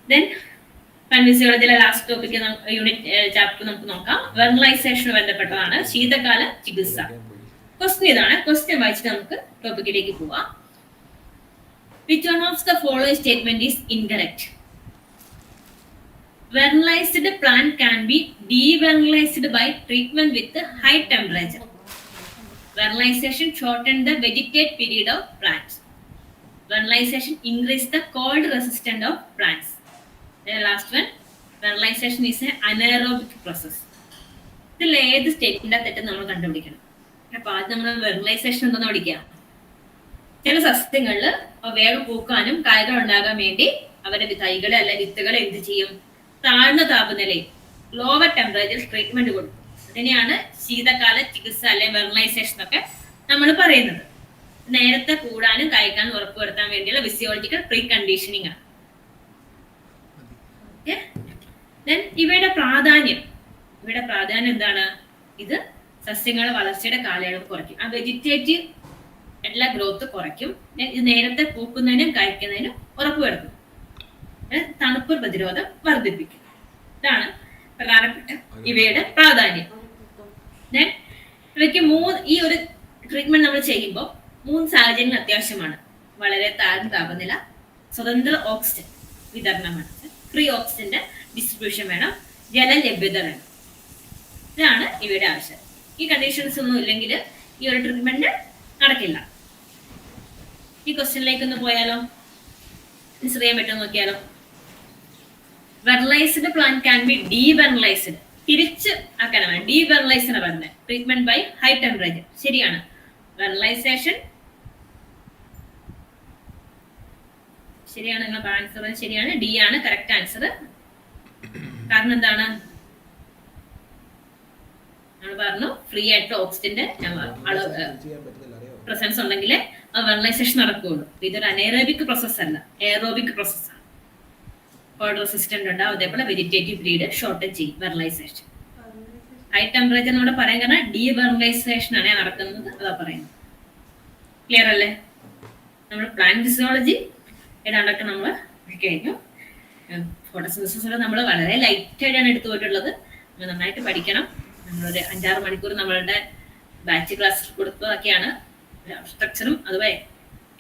പ്ലാന്റ് ഫിസിയോളജിയിലെ ലാസ്റ്റ് ടോപ്പിക് യൂണിറ്റ് ചാപ്റ്റർ നമുക്ക് നോക്കാം. വെർണലൈസേഷന് ബന്ധപ്പെട്ടതാണ്. ശീതകാല ചികിത്സ. ക്വസ്റ്റ്യൻ ഇതാണ്. ക്വസ്റ്റ്യൻ വായിച്ചിട്ട് നമുക്ക് ടോപ്പിക്കിലേക്ക് പോവാം. Which one of the following statement is incorrect? Vernalized plant can be devernalized by treatment with high temperature. Vernalization shortens the vegetate period of plants. Vernalization increases the cold resistance of plants. The last one, vernalization is an anaerobic process. ഇതിൽ ഏത് സ്റ്റേറ്റിന്റെ തെറ്റ് നമ്മൾ കണ്ടുപിടിക്കണം. അപ്പൊ ആദ്യം നമ്മൾ വെർണലൈസേഷൻ എന്താണെന്ന് പഠിക്കാം. ചില സസ്യങ്ങളിൽ വേഗം പൂക്കാനും കായകൾ ഉണ്ടാകാൻ വേണ്ടി അവരുടെ തൈകളെ അല്ലെ വിത്തുകളെ എന്ത് ചെയ്യും, താഴ്ന്ന താപനിലയിൽ ലോവർ ടെമ്പറേച്ചർ ട്രീറ്റ്മെന്റ് കൊടുക്കും. അതിനെയാണ് ശീതകാല ചികിത്സ അല്ലെ വെർണലൈസേഷൻ ഒക്കെ നമ്മൾ പറയുന്നത്. നേരത്തെ കൂടാനും കായ്ക്കാനും ഉറപ്പുവരുത്താൻ വേണ്ടിയുള്ള ഫിസിയോളജിക്കൽ പ്രീ കണ്ടീഷനിങ് ആണ്. ഇവയുടെ പ്രാധാന്യം എന്താണ്? ഇത് സസ്യങ്ങളുടെ വളർച്ചയുടെ കാലയളവ് കുറയ്ക്കും. ആ വെജിറ്റേറ്റീവ് എല്ലാ ഗ്രോത്ത് കുറയ്ക്കും. ഇത് നേരത്തെ പൂക്കുന്നതിനും കായ്ക്കുന്നതിനും ഉറപ്പുവരുത്തും. തണുപ്പ് പ്രതിരോധം വർദ്ധിപ്പിക്കും. ഇതാണ് പ്രധാനപ്പെട്ട ഇവയുടെ പ്രാധാന്യം. ഇവയ്ക്ക് ഈ ഒരു ട്രീറ്റ്മെന്റ് നമ്മൾ ചെയ്യുമ്പോൾ 3 സാഹചര്യങ്ങൾ അത്യാവശ്യമാണ്. വളരെ താഴ്ന്ന താപനില, സ്വതന്ത്ര ഓക്സിജൻ വിതരണം വേണം, ഫ്രീ ഓക്സിജന്റെ ഡിസ്ട്രിബ്യൂഷൻ വേണം, ജലലഭ്യത വേണം. ഇതാണ് ഇവയുടെ ആവശ്യം. ഈ കണ്ടീഷൻസ് ഒന്നും ഇല്ലെങ്കിൽ ഈ ഒരു ട്രീറ്റ്മെന്റ് നടക്കില്ല. ഈ ക്വസ്റ്റ്യനിലേക്ക് ഒന്ന് പോയാലോ, ആൻസർ ചെയ്യാൻ പറ്റുമോ നോക്കിയാലോ. വെർണലൈസ്ഡ് പ്ലാന്റ് ക്യാൻ ബി ഡീവെർണലൈസ്ഡ്. തിരിച്ച് ആക്കാനാണ് ഡീവെർണലൈസ് എന്ന് പറഞ്ഞത്. ട്രീറ്റ്മെന്റ് ബൈ ഹൈ ടെമ്പറേച്ചർ ശരിയാണ്. വെർണലൈസേഷൻ ശരിയാണ്. നിങ്ങൾ ആൻസർ ശരിയാണ്. ഡി ആണ് കറക്റ്റ് ആൻസർ. കാരണം എന്താണ്? നമ്മൾ പറഞ്ഞു ഫ്രീ ആയിട്ടുള്ള ഓക്സിജന്റെ പ്രസൻസ് ഉണ്ടെങ്കിൽ ആ വെർണലൈസേഷൻ നടക്കുകയുള്ളൂ. ഇതൊരു അനേറോബിക് പ്രോസസ് അല്ല, എയറോബിക് പ്രോസസ് ആണ്. കോൾഡ് റെസിസ്റ്റന്റ് ഉണ്ടാവും. അതേപോലെ വെജിറ്റേറ്റീവ് പീരീഡ് ഷോർട്ടൻ ചെയ്യും വെർണലൈസേഷൻ. ഹൈ ടെമ്പറേച്ചർ നമ്മുടെ പറയാൻ കാരണം ഡീവെർണലൈസേഷൻ ആണ് നടക്കുന്നത്. അതാ പറയുന്നത്. ക്ലിയർ അല്ലേ? നമ്മൾ പ്ലാന്റ് ഫിസിയോളജി ഏതാണ്ടൊക്കെ നമ്മൾ കഴിഞ്ഞു. ഫോട്ടോസിന്തസിസ് നമ്മൾ വളരെ ലൈറ്റ് ആയിട്ടാണ് എടുത്തു പോയിട്ടുള്ളത്. നമ്മൾ നന്നായിട്ട് പഠിക്കണം. നമ്മളൊരു 5-6 മണിക്കൂർ നമ്മളുടെ ബാച്ച് ക്ലാസ് കൊടുത്തതൊക്കെയാണ്. സ്ട്രക്ചറും അതുപോലെ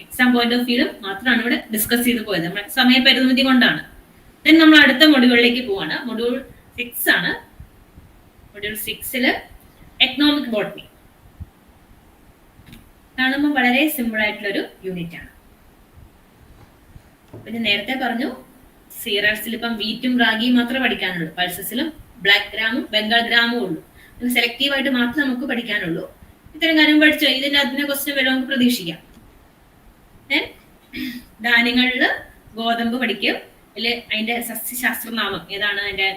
എക്സാം പോയിന്റ് ഓഫ് വ്യൂലും മാത്രമാണ് ഇവിടെ ഡിസ്കസ് ചെയ്ത് പോയത്. നമ്മുടെ സമയപരിമിതി കൊണ്ടാണ്. ദെൻ നമ്മൾ അടുത്ത മൊഡ്യൂളിലേക്ക് പോവാണ്. മൊഡ്യൂൾ 6 ആണ്. മൊഡ്യൂൾ 6 എക്കണോമിക് ബോട്ടണി കാണുമ്പോൾ വളരെ സിമ്പിൾ ആയിട്ടുള്ള ഒരു യൂണിറ്റ് ആണ്. പിന്നെ നേരത്തെ പറഞ്ഞു സീറൽസിൽ ഇപ്പം വീറ്റും റാഗിയും മാത്രമേ പഠിക്കാനുള്ളൂ. പൾസസിലും ബ്ലാക്ക് ഗ്രാമും ബംഗാൾ ഗ്രാമും ഉള്ളൂ. സെലക്റ്റീവ് ആയിട്ട് മാത്രമേ നമുക്ക് പഠിക്കാനുള്ളൂ. ഇത്തരം കാര്യം പഠിച്ചോ അതിനെ ക്വസ്റ്റ്യൻ വരെ നമുക്ക് പ്രതീക്ഷിക്കാം. ധാന്യങ്ങളില് ഗോതമ്പ് പഠിക്കും. അതില് അതിന്റെ സസ്യശാസ്ത്രനാമം ഏതാണ്? അതിന്റെ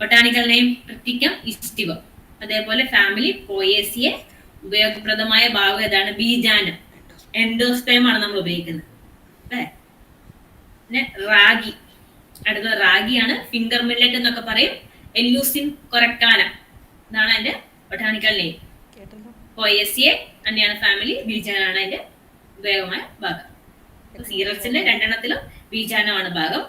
ബൊട്ടാണിക്കൽ നെയിം ട്രിറ്റിക്കം ഇസ്റ്റിവം. അതേപോലെ ഫാമിലി പോയേസിയെ. ഉപയോഗപ്രദമായ ഭാഗം ഏതാണ്? ബീജാനം, എൻഡോസ്പേം ആണ് നമ്മൾ ഉപയോഗിക്കുന്നത്. അല്ലേ? പിന്നെ റാഗി, അടുത്ത റാഗിയാണ്. ഫിംഗർ മില്ലറ്റ് എന്നൊക്കെ പറയും. എല്യൂസിൻ കൊറക്കാന എന്നാണ് അതിന്റെ ബൊട്ടാണിക്കൽ നെയിം. പോയേസിയെ തന്നെയാണ് ഫാമിലി. ബീജാനാണ് അതിന്റെ ഉപയോഗമായ ഭാഗം. സീറൽസിന്റെ 2 ബീജാനമാണ് ഭാഗം.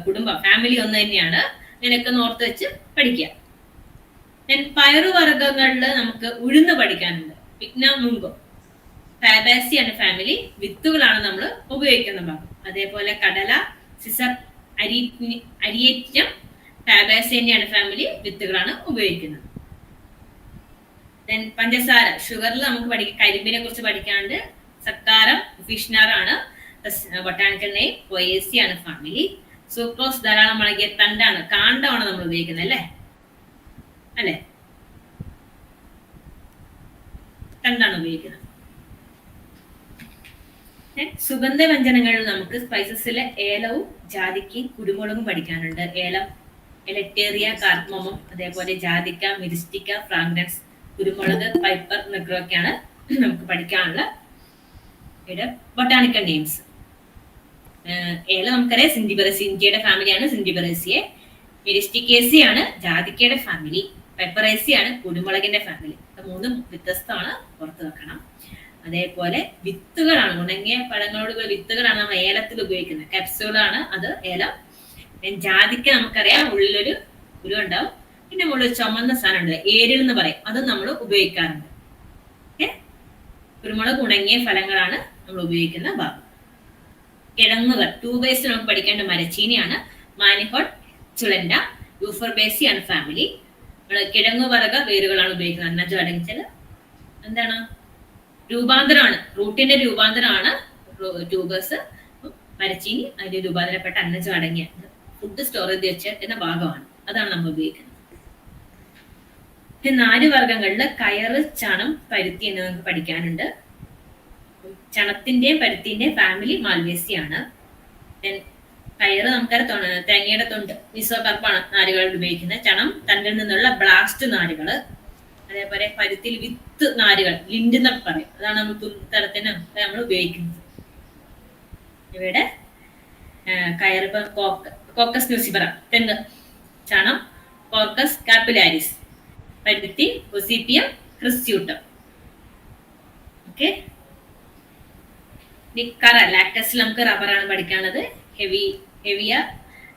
കുടുംബം ഫാമിലി ഒന്ന് തന്നെയാണ്. ഇതിനൊക്കെ ഓർത്ത് വെച്ച് പഠിക്കുക. പയറുവർഗ്ഗങ്ങളില് നമുക്ക് ഉഴുന്ന് പഠിക്കാനുണ്ട്. പിഗ്ന മുങ്കോ ഫാബാസിയാണ് ഫാമിലി. വിത്തുകളാണ് നമ്മൾ ഉപയോഗിക്കുന്ന ഭാഗം. അതേപോലെ കടല, സിസർ, അരിയേറ്റം ഫാബാസി തന്നെയാണ് ഫാമിലി. വിത്തുകളാണ് ഉപയോഗിക്കുന്നത്. ദെൻ പഞ്ചസാര, ഷുഗറിൽ നമുക്ക് കരിമ്പിനെ കുറിച്ച് പഠിക്കാനുണ്ട്. സക്കാരം ഫിഷ്നാറാണ് ബൊട്ടാണിക്കൽ നെയിം. പോയേസിയാണ് ഫാമിലി. സൂക്രോസ് ധാരാളം അടങ്ങിയ തണ്ടാണ്, കാണ്ടമാണ് നമ്മൾ ഉപയോഗിക്കുന്നത്. അല്ലേ? തണ്ടാണ് ഉപയോഗിക്കുന്നത്. സുഗന്ധവ്യഞ്ജനങ്ങളിൽ നമുക്ക് സ്പൈസസിലെ ഏലവും ജാതിക്കയും കുരുമുളകും പഠിക്കാനുണ്ട്. ഏലം എലറ്റേറിയ, കാർഡമം, അതേപോലെ ജാതിക്ക, മിരിസ്റ്റിക്ക, ഫ്രാഗ്രൻസ്, കുരുമുളക്, പൈപ്പർ, നെഗ്രോയൊക്കെയാണ് നമുക്ക് പഠിക്കാനുള്ള ബൊട്ടാണിക്കൽ നെയിംസ്. ഏല നമുക്കറിയാം സിഞ്ചിബറേസി, ഇഞ്ചിയുടെ ഫാമിലിയാണ് സിഞ്ചിബറേസിയെ. മിരിസ്റ്റിക്കേസി ആണ് ജാതിക്കയുടെ ഫാമിലി. പെപ്പറേസി ആണ് കുരുമുളകിന്റെ ഫാമിലി. 3 വ്യത്യസ്തമാണ്, പുറത്ത് വെക്കണം. അതേപോലെ വിത്തുകളാണ്, ഉണങ്ങിയ പഴങ്ങളോടുള്ള വിത്തുകളാണ് നമ്മൾ ഏലത്തിൽ ഉപയോഗിക്കുന്നത്. കാപ്സ്യൂളാണ് അത് ഏലം. ജാതിക്ക നമുക്കറിയാം ഉള്ളിലൊരു കുരു ഉണ്ടാവും. പിന്നെ മുകളിൽ ചുമന്ന സാധനം ഉണ്ട്, ഏരിൽ എന്ന് പറയും. അതും നമ്മൾ ഉപയോഗിക്കാറുണ്ട്. കുരുമുളക് ഉണങ്ങിയ ഫലങ്ങളാണ് നമ്മൾ ഉപയോഗിക്കുന്ന ഭാഗം. കിഴങ്ങുകൾ, ട്യൂബേഴ്സ് നമുക്ക് പഠിക്കേണ്ട മരച്ചീനിയാണ്. മാനിഹോൾ, ചുളൻഡ, യൂഫോർബേസി ആണ് ഫാമിലി. കിഴങ്ങുവർഗ വേരുകളാണ് ഉപയോഗിക്കുന്നത്. അന്നജം അടങ്ങിച്ചാൽ എന്താണ്, രൂപാന്തരമാണ്, റൂട്ടിന്റെ രൂപാന്തരമാണ് ട്യൂബേഴ്സ്. മരച്ചീനി അതിന്റെ രൂപാന്തരപ്പെട്ട അന്നജം അടങ്ങിയ ഫുഡ് സ്റ്റോറേജ് വെച്ചിട്ടുന്ന ഭാഗമാണ്, അതാണ് നമ്മൾ ഉപയോഗിക്കുന്നത്. 4 വർഗങ്ങളിൽ കയറ്, ചണം, പരുത്തി എന്ന് നമുക്ക് പഠിക്കാനുണ്ട്. ചണത്തിന്റെയും പരുത്തിന്റെയും ഫാമിലി മാൽവേസിയാണ്. കയറ് നമുക്കറിയാം, തേങ്ങയുടെ തൊണ്ട്, മിസോകർപ്പാണ് നാരുകളിൽ ഉപയോഗിക്കുന്നത്. ചണം തണ്ടിൽ നിന്നുള്ള ബ്ലാസ്റ്റ് നാരുകള്. അതേപോലെ പരുത്തിയിൽ വിത്ത് നാരുകൾ, ലിൻഡ് എന്നൊക്കെ പറയും, അതാണ് നമ്മൾ തരത്തിന് നമ്മൾ ഉപയോഗിക്കുന്നത്. ഇവിടെ കയറ്, കോക്കസ് ന്യൂസിഫറ തെങ്ങ്, ചണം കോർക്കസ് കാപ്പിലാരിസ്, പരുത്തി ഒസീപ്പിയം ക്രിസ്യൂട്ടം. ഓക്കെ, കറ ലാക്ടസിൽ നമുക്ക് റബ്ബറാണ് പഠിക്കാനുള്ളത്. ഹെവിയ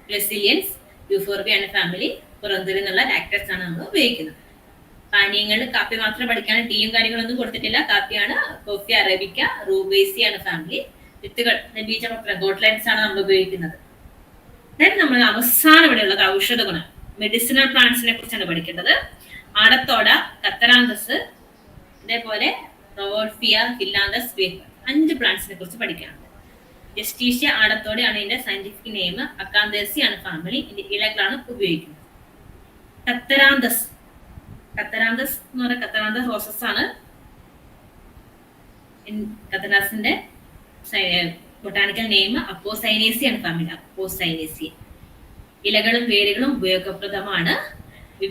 ബ്രസീലിയൻസ്, യൂഫോർബിയ ആണ് ഫാമിലി. പുറന്തൂരിൽ നിന്നുള്ള ലാക്ടസ് ആണ് നമ്മൾ ഉപയോഗിക്കുന്നത്. പാനീയങ്ങളിൽ കാപ്പി മാത്രം പഠിക്കാൻ, ടീയും കാര്യങ്ങളൊന്നും കൊടുത്തിട്ടില്ല. കാപ്പിയാണ്. കോഫി അറബിക്ക, റൂബേസി ആണ് ഫാമിലി. വിത്തുകൾ, ബീജപത്രം, ഗോട്ട്ലൈൻസ് ആണ് നമ്മൾ ഉപയോഗിക്കുന്നത്. അതായത് നമ്മൾ അവസാനം ഇവിടെ ഉള്ളത് ഔഷധ ഗുണം, മെഡിസിനൽ പ്ലാന്റ്സിനെ കുറിച്ചാണ് പഠിക്കേണ്ടത്. ആടത്തോട, കത്തറാന്തസ്, അതേപോലെ റോവോൾഫിയ, ഫില്ലാന്തസ്, വേപ്പ്, 5 പ്ലാന്റ്സിനെ കുറിച്ച് പഠിക്കാനുണ്ട്. ജസ്റ്റീഷ്യ ആടത്തോടെയാണ് ഇതിന്റെ സയന്റിഫിക് നെയിം. അക്കാന്തേസി ആണ് ഫാമിലി. ഇതിന്റെ ഇലകളാണ് ഉപയോഗിക്കുന്നത്. കത്തറാന്തസ് എന്ന് പറയുന്നത് കത്തറാന്തസ് റോസസ് ആണ്. കത്തറാന്തസിന്റെ ബൊട്ടാണിക്കൽ നെയിം അപ്പോസൈനേസി ആണ് ഫാമിലി. അപ്പോസൈനേസി. ഇലകളും വേരുകളും ഉപയോഗപ്രദമാണ്.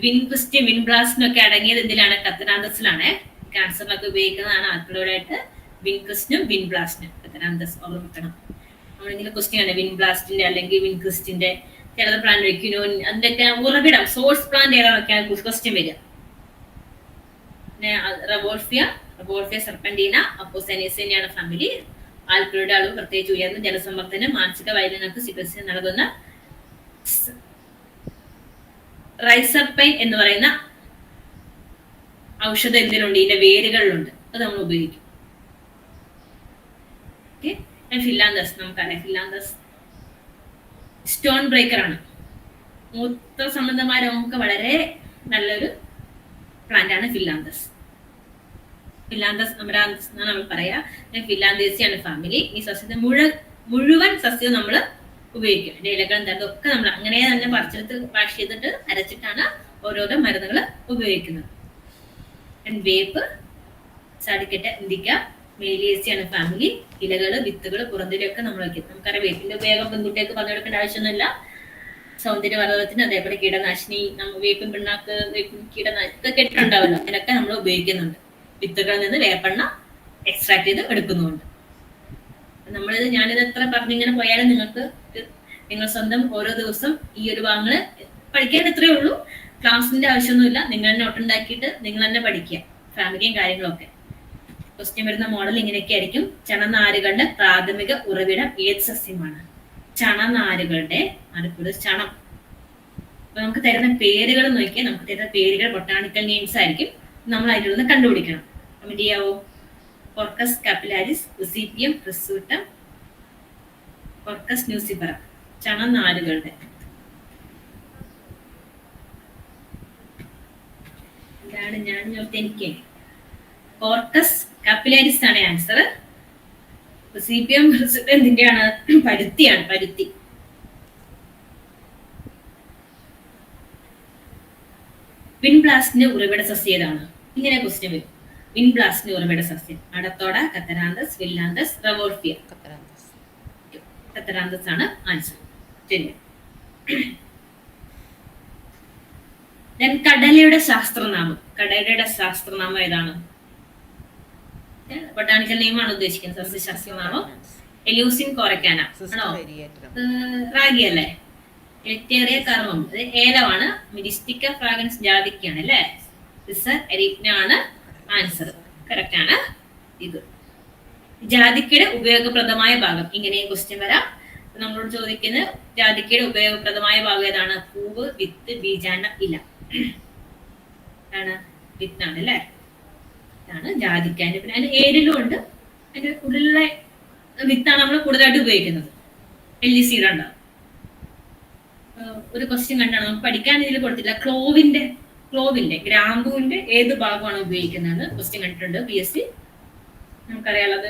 വിൻക്രിസ്റ്റും വിൻബ്ലാസ്റ്റും ഒക്കെ അടങ്ങിയത് എന്തിലാണ്? കത്തറാന്തസിലാണ്. ക്യാൻസറിനൊക്കെ ഉപയോഗിക്കുന്നതാണ് ആൽക്കലോയിഡായിട്ട്. വിൻക്രിസ്റ്റും വിൻബ്ലാസ്റ്റും കത്തറാന്തസ് ഓർമ്മിക്കണം. നമ്മളെങ്കിലും ക്വസ്റ്റ്യൻ ആണ് വിൻബ്ലാസ്റ്റിന്റെ അല്ലെങ്കിൽ വിൻക്രിസ്റ്റിന്റെ ചിലത് പ്ലാന്റ് വെക്കുന്നു, അതിന്റെയൊക്കെ ഉറവിടം, സോഴ്സ് പ്ലാന്റ് ഏതാണെന്നൊക്കെയാണ് ക്വസ്റ്റ്യൻ വരിക. പിന്നെ റവോൾഫിയ സർപ്പന്റീന, അപ്പോസൈനേസിയാണ് ഫാമിലി. ആൽക്കലോയിഡ് അളവ് പ്രത്യേകിച്ച് ഉയർന്ന ജലസമ്മർദ്ദത്തിന് മാനസിക വൈകല്യങ്ങൾക്ക് ചികിത്സ നൽകുന്ന റൈസർപൈൻ എന്ന് പറയുന്ന ഔഷധം എന്തിനുണ്ട്? ഇതിന്റെ വേരുകളിലുണ്ട്, അത് നമ്മൾ ഉപയോഗിക്കും. ഫില്ലാന്തസ് നമുക്കറിയാം. ഫില്ലാന്തസ് സ്റ്റോൺ ബ്രേക്കർ ആണ്. മൂത്ര സംബന്ധമായ രോഗങ്ങൾക്ക് വളരെ നല്ലൊരു പ്ലാന്റ് ആണ് ഫില്ലാന്തസ്. അമരാന്തസ് എന്നാണ് നമ്മൾ പറയാ. ഫില്ലാന്തേസിയാണ് ഫാമിലി. ഈ സസ്യത്തെ മുഴുവൻ സസ്യവും നമ്മൾ ഉപയോഗിക്കും. അതിന്റെ ഇലകളും തണ്ടൊക്കെ നമ്മൾ അങ്ങനെ തന്നെ പറിച്ചെടുത്ത് വാഷ് ചെയ്തിട്ട് അരച്ചിട്ടാണ് ഓരോരോ മരുന്നുകൾ ഉപയോഗിക്കുന്നത്. വേപ്പ്, സാഡിക്കറ്റ ഇന്ത്യക്ക, മേലിയേസിയാണ് ഫാമിലി. ഇലകള്, വിത്തുകള്, പുറന്തിരിയൊക്കെ നമ്മൾ വയ്ക്കും. നമുക്കറിയാം വേപ്പിന്റെ ഉപയോഗം പെൺകുട്ടികൾക്ക് പറഞ്ഞെടുക്കേണ്ട ആവശ്യമൊന്നുമില്ല. സൗന്ദര്യവർദ്ധനത്തിന്, അതേപോലെ കീടനാശിനി, വേപ്പിൻ പിണ്ണാക്ക്, വേപ്പിൻ കീടനാശിനി കേട്ടിട്ടുണ്ടാവല്ലോ, അതിനൊക്കെ നമ്മൾ ഉപയോഗിക്കുന്നുണ്ട്. വിത്തുകളിൽ നിന്ന് വേപ്പെണ്ണ എക്സ്ട്രാക്ട് ചെയ്ത് എടുക്കുന്നുണ്ട്. ഞാനിത് എത്ര പറഞ്ഞിങ്ങനെ പോയാലും നിങ്ങൾ സ്വന്തം ഓരോ ദിവസം ഈ ഒരു ഭാഗങ്ങള് പഠിക്കാൻ എത്രയേ ഉള്ളൂ. ക്ലാസിന്റെ ആവശ്യമൊന്നുമില്ല. നിങ്ങൾ നോട്ട് ഉണ്ടാക്കിയിട്ട് നിങ്ങൾ തന്നെ പഠിക്കുക, ഫാമിലിയും കാര്യങ്ങളൊക്കെ. ക്വസ്റ്റ്യൻ വരുന്ന മോഡൽ ഇങ്ങനെയൊക്കെ ആയിരിക്കും. ചണനാരുകളുടെ പ്രാഥമിക ഉറവിടം ഏത് സസ്യമാണ്? ചണനാരുകളുടെ ചണം. അപ്പൊ നമുക്ക് തരുന്ന പേരുകൾ നോക്കിയാൽ നമുക്ക് തരുന്ന പേരുകൾ ബൊട്ടാണിക്കൽ നെയിംസ് ആയിരിക്കും. നമ്മൾ അതിൽ നിന്ന് കണ്ടുപിടിക്കണം. കമന്റ് ചെയ്യാവോ? കോർക്കസ് കാപ്പിലാരിസ്, ഒസീപ്പിയം ക്രിസ്യൂട്ടം, കോർക്കസ് ന്യൂസിഫറ. ചണനാരുകളുടെ ഇതാണ് ഞാൻ എനിക്ക് കോർക്കസ് കാപ്പിലാരിസ് ആണ് ആൻസർ. ഒസീപ്പിയം ക്രിസ്യൂട്ടം എന്തിന്റെയാണ്? പരുത്തിയാണ്. പരുത്തി. വിൻബ്ലാസ്റ്റിന്റെ ഉറവിട സസ്യം ഏതാണ്? ഇങ്ങനെ ക്വസ്റ്റ്യൻ വരും. വിൻബ്ലാസ്റ്റിന്റെ ഉറവിട സസ്യം അടത്തോട, കത്തറാന്തസ്, ഫില്ലാന്തസ്, റവോൾഫിയ. കത്തറാന്തസ് ആണ് ആൻസർ. ശരി. കടലയുടെ ശാസ്ത്രനാമം. കടലയുടെ ശാസ്ത്രനാമം ഏതാണ്? ബൊട്ടാണിക്കൽ നെയിമാണ് ഉദ്ദേശിക്കുന്നത്. സസ്യശാസ്ത്രനാമം എലൂസിൻ കോറക്കാന ആണോ? റാഗി അല്ലേ? എലക്ടേറിയ കർമ്മം, അത് ഏലമാണ്. മിരിസ്റ്റിക്ക ഫ്രാഗ്രൻസ് ജാതിക്കാണ് അല്ലേ? ആണ് ആൻസർ. കറക്റ്റ് ആണ്. ഇത് ജാതിക്കയുടെ ഉപയോഗപ്രദമായ ഭാഗം. ഇങ്ങനെ ക്വസ്റ്റ്യൻ വരാം. നമ്മളോട് ചോദിക്കുന്നത് ജാതിക്കയുടെ ഉപയോഗപ്രദമായ ഭാഗം ഏതാണ്? പൂവ്, വിത്ത്, ബീജാണ്ട, ഇല. ആണ് വിത്താണ് അല്ലേ? ഇതാണ് ജാതിക്ക. പിന്നെ അതിന്റെ ഏരിലും ഉണ്ട്. അതിന്റെ ഉള്ളിലുള്ള വിത്താണ് നമ്മൾ കൂടുതലായിട്ട് ഉപയോഗിക്കുന്നത്. എല്ലി സീഡ് ഉണ്ടാവും. ഒരു ക്വസ്റ്റ്യൻ കണ്ടാണ് നമുക്ക് പഠിക്കാൻ ഇതിൽ കൊടുത്തില്ല. ക്ലോവിന്റെ ഗ്രാമ്പൂവിന്റെ ഏത് ഭാഗമാണ് ഉപയോഗിക്കുന്നത് ക്വസ്റ്റ്യൻ കണ്ടിട്ടുണ്ട് PSC. നമുക്കറിയാലത്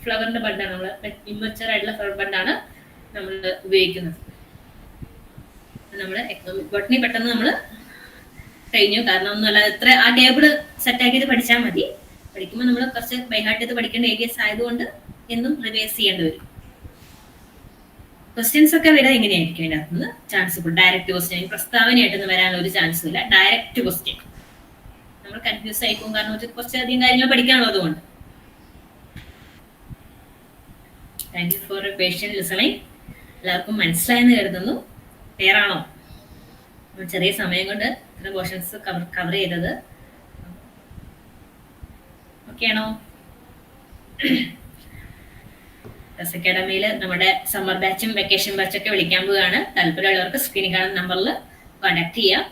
ഫ്ലവറിന്റെ ബഡാണ് നമ്മൾ ഇമ്മച്ചർ ആയിട്ടുള്ള ഫ്ലവർ ബഡാണ് നമ്മൾ ഉപയോഗിക്കുന്നത്. നമ്മള് എക്കണോമിക് ബോട്ടണി പെട്ടെന്ന് നമ്മൾ കഴിഞ്ഞു. കാരണം ഒന്നുമല്ല, ഇത്ര ആ ടേബിള് സെറ്റാക്കിയത് പഠിച്ചാൽ മതി. പഠിക്കുമ്പോൾ നമ്മൾ കുറച്ച് ബൈഹാർട്ട് ചെയ്ത് പഠിക്കേണ്ട ഏരിയസ് ആയതുകൊണ്ട് എന്നും റിവൈസ് ചെയ്യേണ്ടി വരും. ക്വസ്റ്റ്യൻസ് ഒക്കെ വരാൻ എങ്ങനെയായിരിക്കും അതിൻ്റെ അകത്തുനിന്ന് ചാൻസ് ഇപ്പോൾ ഡയറക്റ്റ് ക്വസ്റ്റ്യൻ പ്രസ്താവനയായിട്ടൊന്നും വരാനുള്ള ഒരു ചാൻസും ഇല്ല. ഡയറക്റ്റ് ക്വസ്റ്റ്യൻ നമ്മൾ കൺഫ്യൂസ് ആയിപ്പോകും, കാരണം കുറച്ചധികം കാര്യങ്ങൾ പഠിക്കാനുള്ളത് കൊണ്ട്. Thank you for patient listening. എല്ലാവർക്കും മനസ്സിലായെന്ന് കരുതുന്നു. ക്ലിയർ ആണോ? ചെറിയ സമയം കൊണ്ട് ഇത്ര പോർഷൻസ് കവർ ചെയ്തത് ഓക്കെ ആണോ? അക്കാഡമിയിൽ നമ്മുടെ സമ്മർ ബാച്ചും വെക്കേഷൻ ബാച്ചും ഒക്കെ വിളിക്കാൻ പോവുകയാണ്. താല്പര്യമുള്ളവർക്ക് സ്ക്രീനിൽ കാണുന്ന നമ്പറിൽ കോൺടാക്ട് ചെയ്യാം.